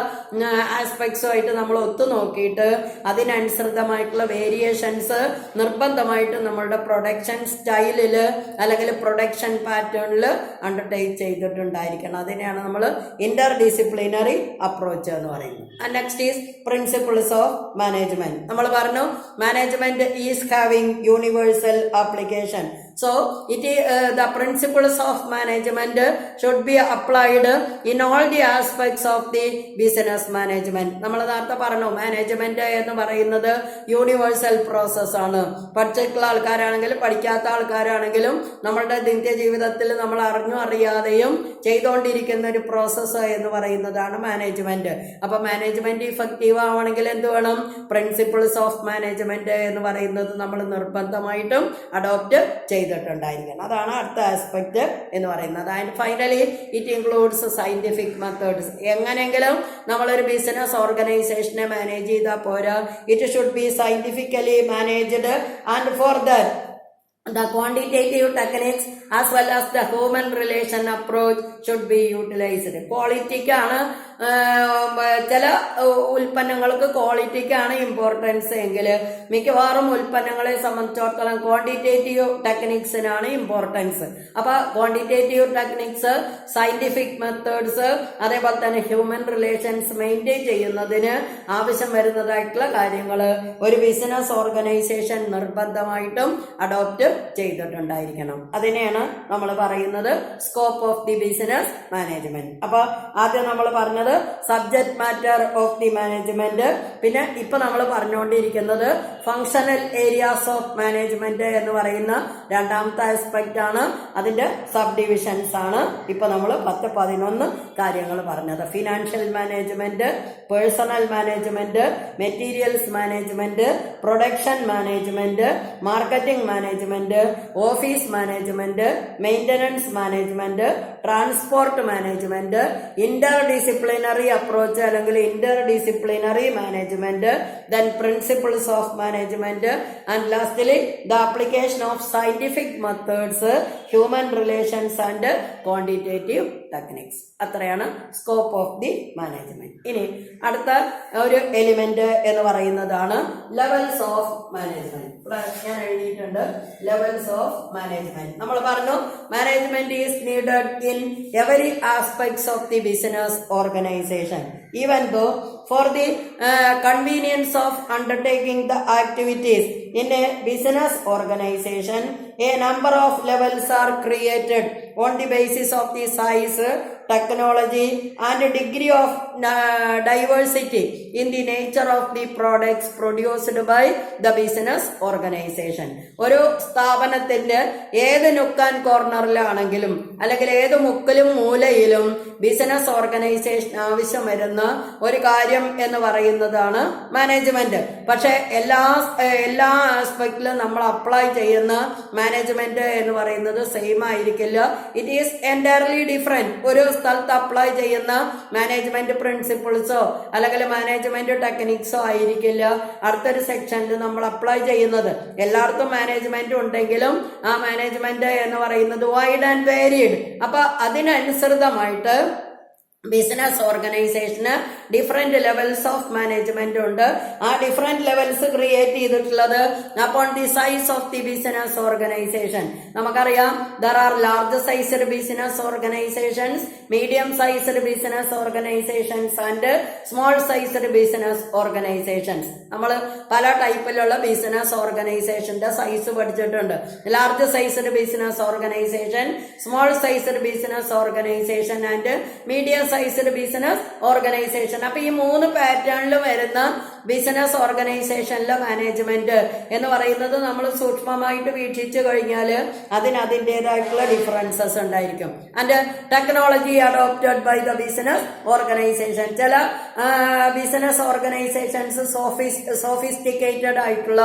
ആസ്പെക്ട്സുമായിട്ട് നമ്മൾ ഒത്തുനോക്കിയിട്ട് അതിനനുസൃതമായിട്ടുള്ള വേരിയേഷൻസ് നിർബന്ധമായിട്ട് നമ്മളുടെ പ്രൊഡക്ഷൻ സ്റ്റൈലില് അല്ലെങ്കിൽ പ്രൊഡക്ഷൻ പാറ്റേണിൽ അണ്ടർടേക്ക് ചെയ്തിട്ടുണ്ടായിരിക്കണം. അതിനെയാണ് നമ്മൾ ഇന്റർ ഡിസിപ്ലിനറി അപ്രോച്ച് എന്ന് പറയുന്നത്. And next is principles of management. നമ്മൾ പറഞ്ഞു management is having universal application. So the principles of management should be applied in all the aspects of the business management. നമ്മൾ നേരത്തെ പറഞ്ഞു മാനേജ്മെന്റ് എന്ന് പറയുന്നത് യൂണിവേഴ്സൽ പ്രോസസ് ആണ്. പഠിച്ചിട്ടുള്ള ആൾക്കാരാണെങ്കിലും പഠിക്കാത്ത ആൾക്കാരാണെങ്കിലും നമ്മളുടെ നിത്യജീവിതത്തിൽ നമ്മൾ അറിഞ്ഞും അറിയാതെയും ചെയ്തുകൊണ്ടിരിക്കുന്ന ഒരു പ്രോസസ്സ് എന്ന് പറയുന്നതാണ് മാനേജ്മെന്റ്. അപ്പൊ മാനേജ്മെന്റ് ഇഫക്റ്റീവ് ആവണമെങ്കിൽ എന്ത് വേണം? പ്രിൻസിപ്പിൾസ് ഓഫ് മാനേജ്മെന്റ് എന്ന് പറയുന്നത് നമ്മൾ നിർബന്ധമായിട്ടും അഡോപ്റ്റ് ചെയ്തിട്ടുണ്ടായിരിക്കണം. അതാണ് അടുത്ത ആസ്പെക്ട് എന്ന് പറയുന്നത്. And finally it includes scientific methods. എങ്ങനെയെങ്കിലും നമ്മളൊരു ബിസിനസ് ഓർഗനൈസേഷനെ മാനേജ് ചെയ്താൽ പോരാ, it should be scientifically managed and for that the quantitative techniques as well as the human relation approach should be utilized. ക്വാളിറ്റിക്കാണ് ചില ഉൽപ്പന്നങ്ങൾക്ക് ക്വാളിറ്റിക്കാണ് ഇമ്പോർട്ടൻസ് എങ്കിൽ മിക്കവാറും ഉൽപ്പന്നങ്ങളെ സംബന്ധിച്ചിടത്തോളം ക്വാണ്ടിറ്റേറ്റീവ് ടെക്നിക്സിനാണ് ഇമ്പോർട്ടൻസ്. അപ്പൊ ക്വാണ്ടിറ്റേറ്റീവ് ടെക്നിക്സ്, സയന്റിഫിക് മെത്തേഡ്സ്, അതേപോലെ തന്നെ ഹ്യൂമൻ റിലേഷൻസ് മെയിൻറ്റെയിൻ ചെയ്യുന്നതിന് ആവശ്യം വരുന്നതായിട്ടുള്ള കാര്യങ്ങൾ ഒരു ബിസിനസ് ഓർഗനൈസേഷൻ നിർബന്ധമായിട്ടും അഡോപ്റ്റ് ചെയ്തിട്ടുണ്ടായിരിക്കണം. അതിനെയാണ് നമ്മൾ പറയുന്നത് scope of the business management. അപ്പൊ ആദ്യം നമ്മൾ പറഞ്ഞത് subject matter of the management, പിന്നെ ഇപ്പൊ നമ്മൾ പറഞ്ഞുകൊണ്ടിരിക്കുന്നത് ഫങ്ഷണൽ ഏരിയാസ് ഓഫ് മാനേജ്മെന്റ് എന്ന് പറയുന്ന രണ്ടാമത്തെ ആസ്പെക്ട് ആണ്. അതിന്റെ സബ് ഡിവിഷൻസ് ആണ് ഇപ്പൊ നമ്മൾ 10-11 കാര്യങ്ങൾ പറഞ്ഞത്. Financial management, personnel management, materials management, production management, marketing management, office management, maintenance management, transport management, interdisciplinary approach അല്ലെങ്കിൽ interdisciplinary management, then principles of management, and lastly the application of scientific methods, human relations and quantitative techniques. അത്രയാണ് സ്കോപ്പ് ഓഫ് ദി മാനേജ്മെന്റ്. ഇനി അടുത്ത ഒരു എലിമെന്റ് എന്ന് പറയുന്നതാണ് ലെവൽസ് ഓഫ് മാനേജ്മെന്റ്. ഞാൻ എഴുതിയിട്ടുണ്ട് ലെവൽസ് ഓഫ് മാനേജ്മെന്റ്. നമ്മൾ പറഞ്ഞു management is needed in every aspects of the business organisation, even though for the convenience of undertaking the activities in a business organization, a number of levels are created on the basis of the size, technology and degree of diversity in the nature of the products produced by the business organization. ഒരു സ്ഥാപനത്തിന്റെ ഏത് നുക്കാൻ കോർണറിലാണെങ്കിലും അല്ലെങ്കിൽ ഏത് മുക്കിലും മൂലയിലും ബിസിനസ് ഓർഗനൈസേഷൻ ആവശ്യം വരുന്ന ഒരു കാര്യം എന്ന് പറയുന്നതാണ് മാനേജ്മെന്റ്. പക്ഷെ എല്ലാ ആസ്പെക്റ്റിലും നമ്മൾ അപ്ലൈ ചെയ്യുന്ന മാനേജ്മെന്റ് എന്ന് പറയുന്നത് സെയിം ആയിരിക്കില്ല. It is entirely different. ഒരു സ്ഥലത്ത് അപ്ലൈ ചെയ്യുന്ന മാനേജ്മെന്റ് പ്രിൻസിപ്പിൾസോ അല്ലെങ്കിൽ മാനേജ്മെന്റ് ടെക്നിക്സോ ആയിരിക്കില്ല അടുത്തൊരു സെക്ഷനിൽ നമ്മൾ അപ്ലൈ ചെയ്യുന്നത്. എല്ലായിടത്തും മാനേജ്മെന്റ് ഉണ്ടെങ്കിലും ആ മാനേജ്മെന്റ് എന്ന് പറയുന്നത് വൈഡ് ആൻഡ് വേരിയഡ്. അപ്പൊ അതിനനുസൃതമായിട്ട് ബിസിനസ് ഓർഗനൈസേഷന് ഡിഫറെന്റ് ലെവൽസ് ഓഫ് മാനേജ്മെന്റ് ഉണ്ട്. ആ ഡിഫറെന്റ് ലെവൽസ് ക്രിയേറ്റ് ചെയ്തിട്ടുള്ളത് upon the size of the business organisation. നമുക്കറിയാം there are large sized business organisations, medium sized business organisations and small sized business organisations. നമ്മൾ പല ടൈപ്പിലുള്ള ബിസിനസ് ഓർഗനൈസേഷന്റെ സൈസ് പഠിച്ചിട്ടുണ്ട്. Large sized business organisation, small sized business organisation and medium sized business organisation. അപ്പൊ ഈ 3 പാറ്റേണിൽ വരുന്ന ബിസിനസ് ഓർഗനൈസേഷനിലെ മാനേജ്മെന്റ് എന്ന് പറയുന്നത് നമ്മൾ സൂക്ഷ്മമായിട്ട് വീക്ഷിച്ചു കഴിഞ്ഞാൽ അതിൻ്റെതായിട്ടുള്ള ഡിഫറൻസസ് ഉണ്ടായിരിക്കും. And technology adopted by the business organisation. ചില ബിസിനസ് ഓർഗനൈസേഷൻസ് സോഫിസ്റ്റിക്കേറ്റഡ് ആയിട്ടുള്ള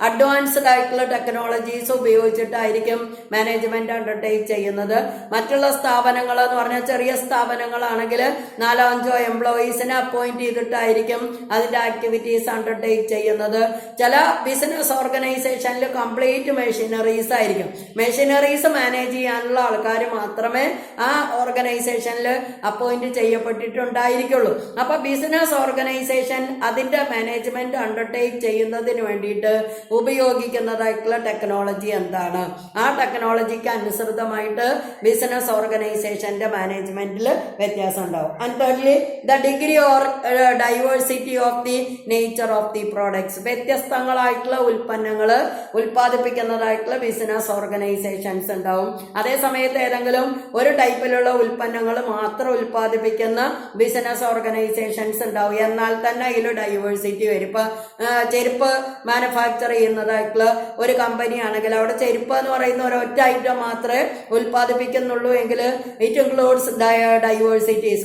അഡ്വാൻസ്ഡ് ആയിട്ടുള്ള ടെക്നോളജീസ് ഉപയോഗിച്ചിട്ടായിരിക്കും മാനേജ്മെന്റ് അണ്ടർടേക്ക് ചെയ്യുന്നത്. മറ്റുള്ള സ്ഥാപനങ്ങൾ എന്ന് പറഞ്ഞാൽ ചെറിയ സ്ഥാപനങ്ങളാണെങ്കിൽ 4-5 എംപ്ലോയീസിനെ അപ്പോയിന്റ് ചെയ്തിട്ടായിരിക്കും അതിന്റെ ആക്ടിവിറ്റീസ് അണ്ടർടേക്ക് ചെയ്യുന്നത്. ചില ബിസിനസ് ഓർഗനൈസേഷനിൽ കംപ്ലീറ്റ് മെഷീനറീസ് ആയിരിക്കും. മെഷീനറീസ് മാനേജ് ചെയ്യാനുള്ള ആൾക്കാർ മാത്രമേ ആ ഓർഗനൈസേഷനിൽ അപ്പോയിന്റ് ചെയ്യപ്പെട്ടിട്ടുണ്ടായിരിക്കുള്ളൂ. അപ്പൊ ബിസിനസ് ഓർഗനൈസേഷൻ അതിന്റെ മാനേജ്മെന്റ് അണ്ടർടേക്ക് ചെയ്യുന്നതിന് വേണ്ടിയിട്ട് ഉപയോഗിക്കുന്നതായിട്ടുള്ള ടെക്നോളജി എന്താണ്, ആ ടെക്നോളജിക്ക് അനുസൃതമായിട്ട് ബിസിനസ് ഓർഗനൈസേഷന്റെ മാനേജ്മെന്റിൽ വ്യത്യാസം ഉണ്ടാവും. And thirdly, the degree or diversity of the nature of the products. വ്യത്യസ്തങ്ങളായിട്ടുള്ള ഉൽപ്പന്നങ്ങൾ ഉൽപ്പാദിപ്പിക്കുന്നതായിട്ടുള്ള ബിസിനസ് ഓർഗനൈസേഷൻസ് ഉണ്ടാവും. അതേസമയത്ത് ഏതെങ്കിലും ഒരു ടൈപ്പിലുള്ള ഉൽപ്പന്നങ്ങൾ മാത്രം ഉൽപ്പാദിപ്പിക്കുന്ന ബിസിനസ് ഓർഗനൈസേഷൻസ് ഉണ്ടാവും. എന്നാൽ തന്നെ അതിൽ ഡൈവേഴ്സിറ്റി വരും. ഇപ്പൊ ചെരുപ്പ് മാനുഫാക്ചർ ചെയ്യുന്നതായിട്ടുള്ള ഒരു കമ്പനി ആണെങ്കിൽ അവിടെ ചെരുപ്പ് എന്ന് പറയുന്ന ഒരൊറ്റ ഐറ്റം മാത്രമേ ഉൽപ്പാദിപ്പിക്കുന്നുള്ളൂ എങ്കിൽ ഇറ്റ് ഇൻക്ലൂഡ്സ് ഡൈവേഴ്സിറ്റീസ്.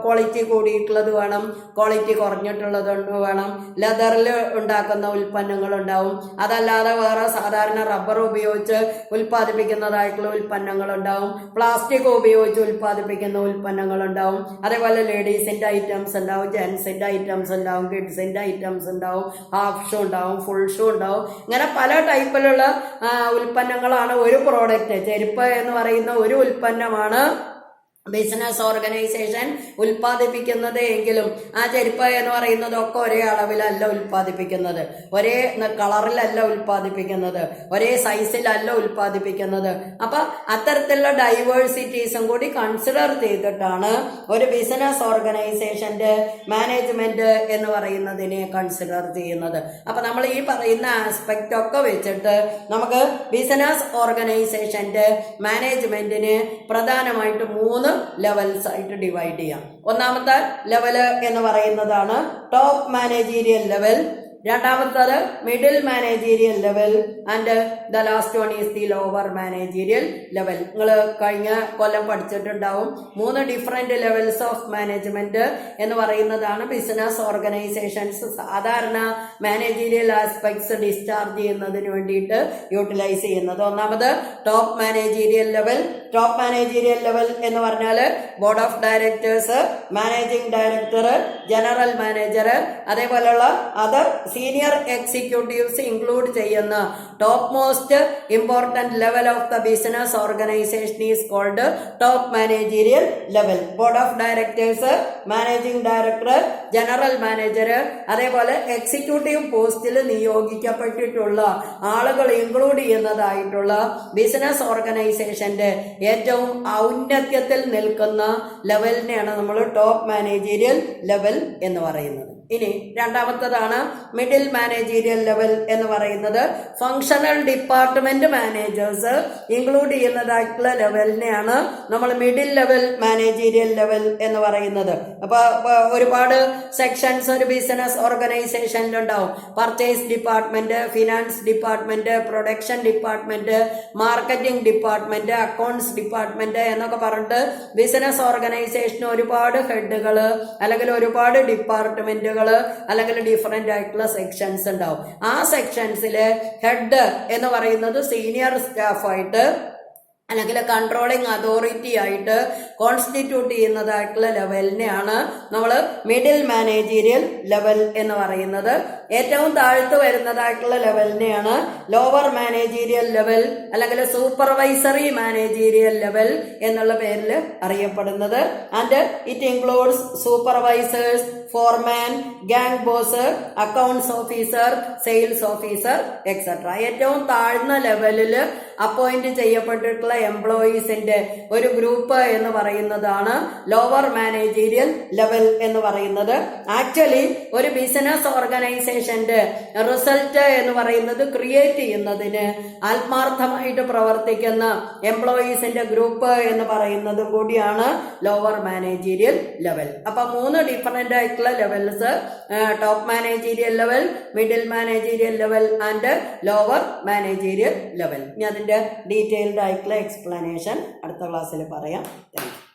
ക്വാളിറ്റി കൂടിയിട്ടുള്ളത് വേണം, ക്വാളിറ്റി കുറഞ്ഞിട്ടുള്ളത് വേണം, കാണാം, ലെതറിൽ ഉണ്ടാക്കുന്ന ഉൽപ്പന്നങ്ങൾ ഉണ്ടാവും, അതല്ലാതെ വേറെ സാധാരണ റബ്ബർ ഉപയോഗിച്ച് ഉൽപ്പാദിപ്പിക്കുന്നതായിട്ടുള്ള ഉൽപ്പന്നങ്ങൾ ഉണ്ടാവും, പ്ലാസ്റ്റിക് ഉപയോഗിച്ച് ഉൽപ്പാദിപ്പിക്കുന്ന ഉൽപ്പന്നങ്ങൾ ഉണ്ടാവും, അതേപോലെ ലേഡീസിന്റെ ഐറ്റംസ് ഉണ്ടാവും, ജെൻസിന്റെ ഐറ്റംസ് ഉണ്ടാവും, കിഡ്സിന്റെ ഐറ്റംസ് ഉണ്ടാവും, ഹാഫ് ഷൂ ഉണ്ടാവും, ഫുൾ ഷൂ ഉണ്ടാവും. ഇങ്ങനെ പല ടൈപ്പിലുള്ള ഉൽപ്പന്നങ്ങളാണ് ഒരു പ്രോഡക്റ്റ്. ചെരുപ്പ് എന്ന് പറയുന്ന ഒരു ഉൽപ്പന്നമാണ് ബിസിനസ് ഓർഗനൈസേഷൻ ഉൽപ്പാദിപ്പിക്കുന്നത് എങ്കിലും ആ ചെരുപ്പ് എന്ന് പറയുന്നതൊക്കെ ഒരേ അളവിലല്ല ഉൽപ്പാദിപ്പിക്കുന്നത്, ഒരേ കളറിലല്ല ഉൽപ്പാദിപ്പിക്കുന്നത്, ഒരേ സൈസിലല്ല ഉൽപ്പാദിപ്പിക്കുന്നത്. അപ്പൊ അത്തരത്തിലുള്ള ഡൈവേഴ്സിറ്റീസും കൂടി കൺസിഡർ ചെയ്തിട്ടാണ് ഒരു ബിസിനസ് ഓർഗനൈസേഷന്റെ മാനേജ്മെന്റ് എന്ന് പറയുന്നതിനെ കൺസിഡർ ചെയ്യുന്നത്. അപ്പൊ നമ്മൾ ഈ പറയുന്ന ആസ്പെക്ട് ഒക്കെ വെച്ചിട്ട് നമുക്ക് ബിസിനസ് ഓർഗനൈസേഷന്റെ മാനേജ്മെന്റിന് പ്രധാനമായിട്ട് 3 ലെവൽസ് ആയിട്ട് ഡിവൈഡ് ചെയ്യാം. ഒന്നാമത്തെ ലെവല് എന്ന് പറയുന്നതാണ് ടോപ്പ് മാനേജീരിയൽ ലെവൽ, രണ്ടാമത്തത് middle managerial level, and the last one is the lower managerial level. നിങ്ങൾ കഴിഞ്ഞ കൊല്ലം പഠിച്ചിട്ടുണ്ടാവും 3 ഡിഫറെന്റ് ലെവൽസ് ഓഫ് മാനേജ്മെന്റ് എന്ന് പറയുന്നതാണ് ബിസിനസ് ഓർഗനൈസേഷൻസ് സാധാരണ മാനേജീരിയൽ ആസ്പെക്ട്സ് ഡിസ്ചാർജ് ചെയ്യുന്നതിന് വേണ്ടിയിട്ട് യൂട്ടിലൈസ് ചെയ്യുന്നത്. ഒന്നാമത് top managerial level. Top managerial level എന്ന് പറഞ്ഞാൽ board of directors, managing director, general manager, അതേപോലെയുള്ള അതർ സീനിയർ എക്സിക്യൂട്ടീവ്സ് ഇൻക്ലൂഡ് ചെയ്യുന്ന top most important level of the business organisation is called top managerial level. Board of directors, managing director, general manager, അതേപോലെ എക്സിക്യൂട്ടീവ് പോസ്റ്റിൽ നിയോഗിക്കപ്പെട്ടിട്ടുള്ള ആളുകൾ ഇൻക്ലൂഡ് ചെയ്യുന്നതായിട്ടുള്ള ബിസിനസ് ഓർഗനൈസേഷന്റെ ഏറ്റവും ഔന്നത്യത്തിൽ നിൽക്കുന്ന ലെവലിനെയാണ് നമ്മൾ ടോപ്പ് മാനേജീരിയൽ ലെവൽ എന്ന് പറയുന്നത്. ഇനി രണ്ടാമത്തതാണ് മിഡിൽ മാനേജീരിയൽ ലെവൽ എന്ന് പറയുന്നത് ഫങ്ഷണൽ ഡിപ്പാർട്ട്മെന്റ് മാനേജേഴ്സ് ഇൻക്ലൂഡ് ചെയ്യുന്നതായിട്ടുള്ള ലെവലിനെയാണ് നമ്മൾ മിഡിൽ ലെവൽ മാനേജീരിയൽ ലെവൽ എന്ന് പറയുന്നത്. അപ്പൊ ഒരുപാട് സെക്ഷൻസ് ഒരു ബിസിനസ് ഓർഗനൈസേഷനിലുണ്ടാവും. Purchase department, finance department, production department, marketing department, accounts department എന്നൊക്കെ പറഞ്ഞിട്ട് ബിസിനസ് ഓർഗനൈസേഷന് ഒരുപാട് ഹെഡുകൾ അല്ലെങ്കിൽ ഒരുപാട് ഡിപ്പാർട്ട്മെന്റുകൾ അല്ലെങ്കിൽ ഡിഫറെന്റ് ആയിട്ടുള്ള സെക്ഷൻസ് ഉണ്ടാവും. ആ സെക്ഷൻസിലെ ഹെഡ് എന്ന് പറയുന്നത് സീനിയർ സ്റ്റാഫായിട്ട് അല്ലെങ്കിൽ കൺട്രോളിങ് അതോറിറ്റി ആയിട്ട് കോൺസ്റ്റിറ്റ്യൂട്ട് ചെയ്യുന്നതായിട്ടുള്ള ലെവലിനെയാണ് നമ്മൾ മിഡിൽ മാനേജീരിയൽ ലെവൽ എന്ന് പറയുന്നത്. ഏറ്റവും താഴ്ത്തു വരുന്നതായിട്ടുള്ള ലെവലിനെയാണ് ലോവർ മാനേജീരിയൽ ലെവൽ അല്ലെങ്കിൽ സൂപ്പർവൈസറി മാനേജീരിയൽ ലെവൽ എന്നുള്ള പേരിൽ അറിയപ്പെടുന്നത്. And it includes supervisors, Forman, gang boss, accounts officer, sales officer etcetera. ഏറ്റവും താഴ്ന്ന ലെവലിൽ അപ്പോയിന്റ് ചെയ്യപ്പെട്ടിട്ടുള്ള എംപ്ലോയീസിന്റെ ഒരു ഗ്രൂപ്പ് എന്ന് പറയുന്നതാണ് ലോവർ മാനേജീരിയൽ ലെവൽ എന്ന് പറയുന്നത്. ആക്ച്വലി ഒരു ബിസിനസ് ഓർഗനൈസേഷന്റെ റിസൾട്ട് എന്ന് പറയുന്നത് ക്രിയേറ്റ് ചെയ്യുന്നതിന് ആത്മാർത്ഥമായിട്ട് പ്രവർത്തിക്കുന്ന എംപ്ലോയീസിന്റെ ഗ്രൂപ്പ് എന്ന് പറയുന്നത് കൂടിയാണ് ലോവർ മാനേജീരിയൽ ലെവൽ. അപ്പൊ 3 ഡിഫറെന്റ് ആയിട്ടുള്ള levels: top managerial level, middle managerial level and lower managerial level. ഇനി അതിന്റെ ഡീറ്റെയിൽഡ് ആയിട്ടുള്ള എക്സ്പ്ലനേഷൻ അടുത്ത ക്ലാസ്സിൽ പറയാം. Thank you.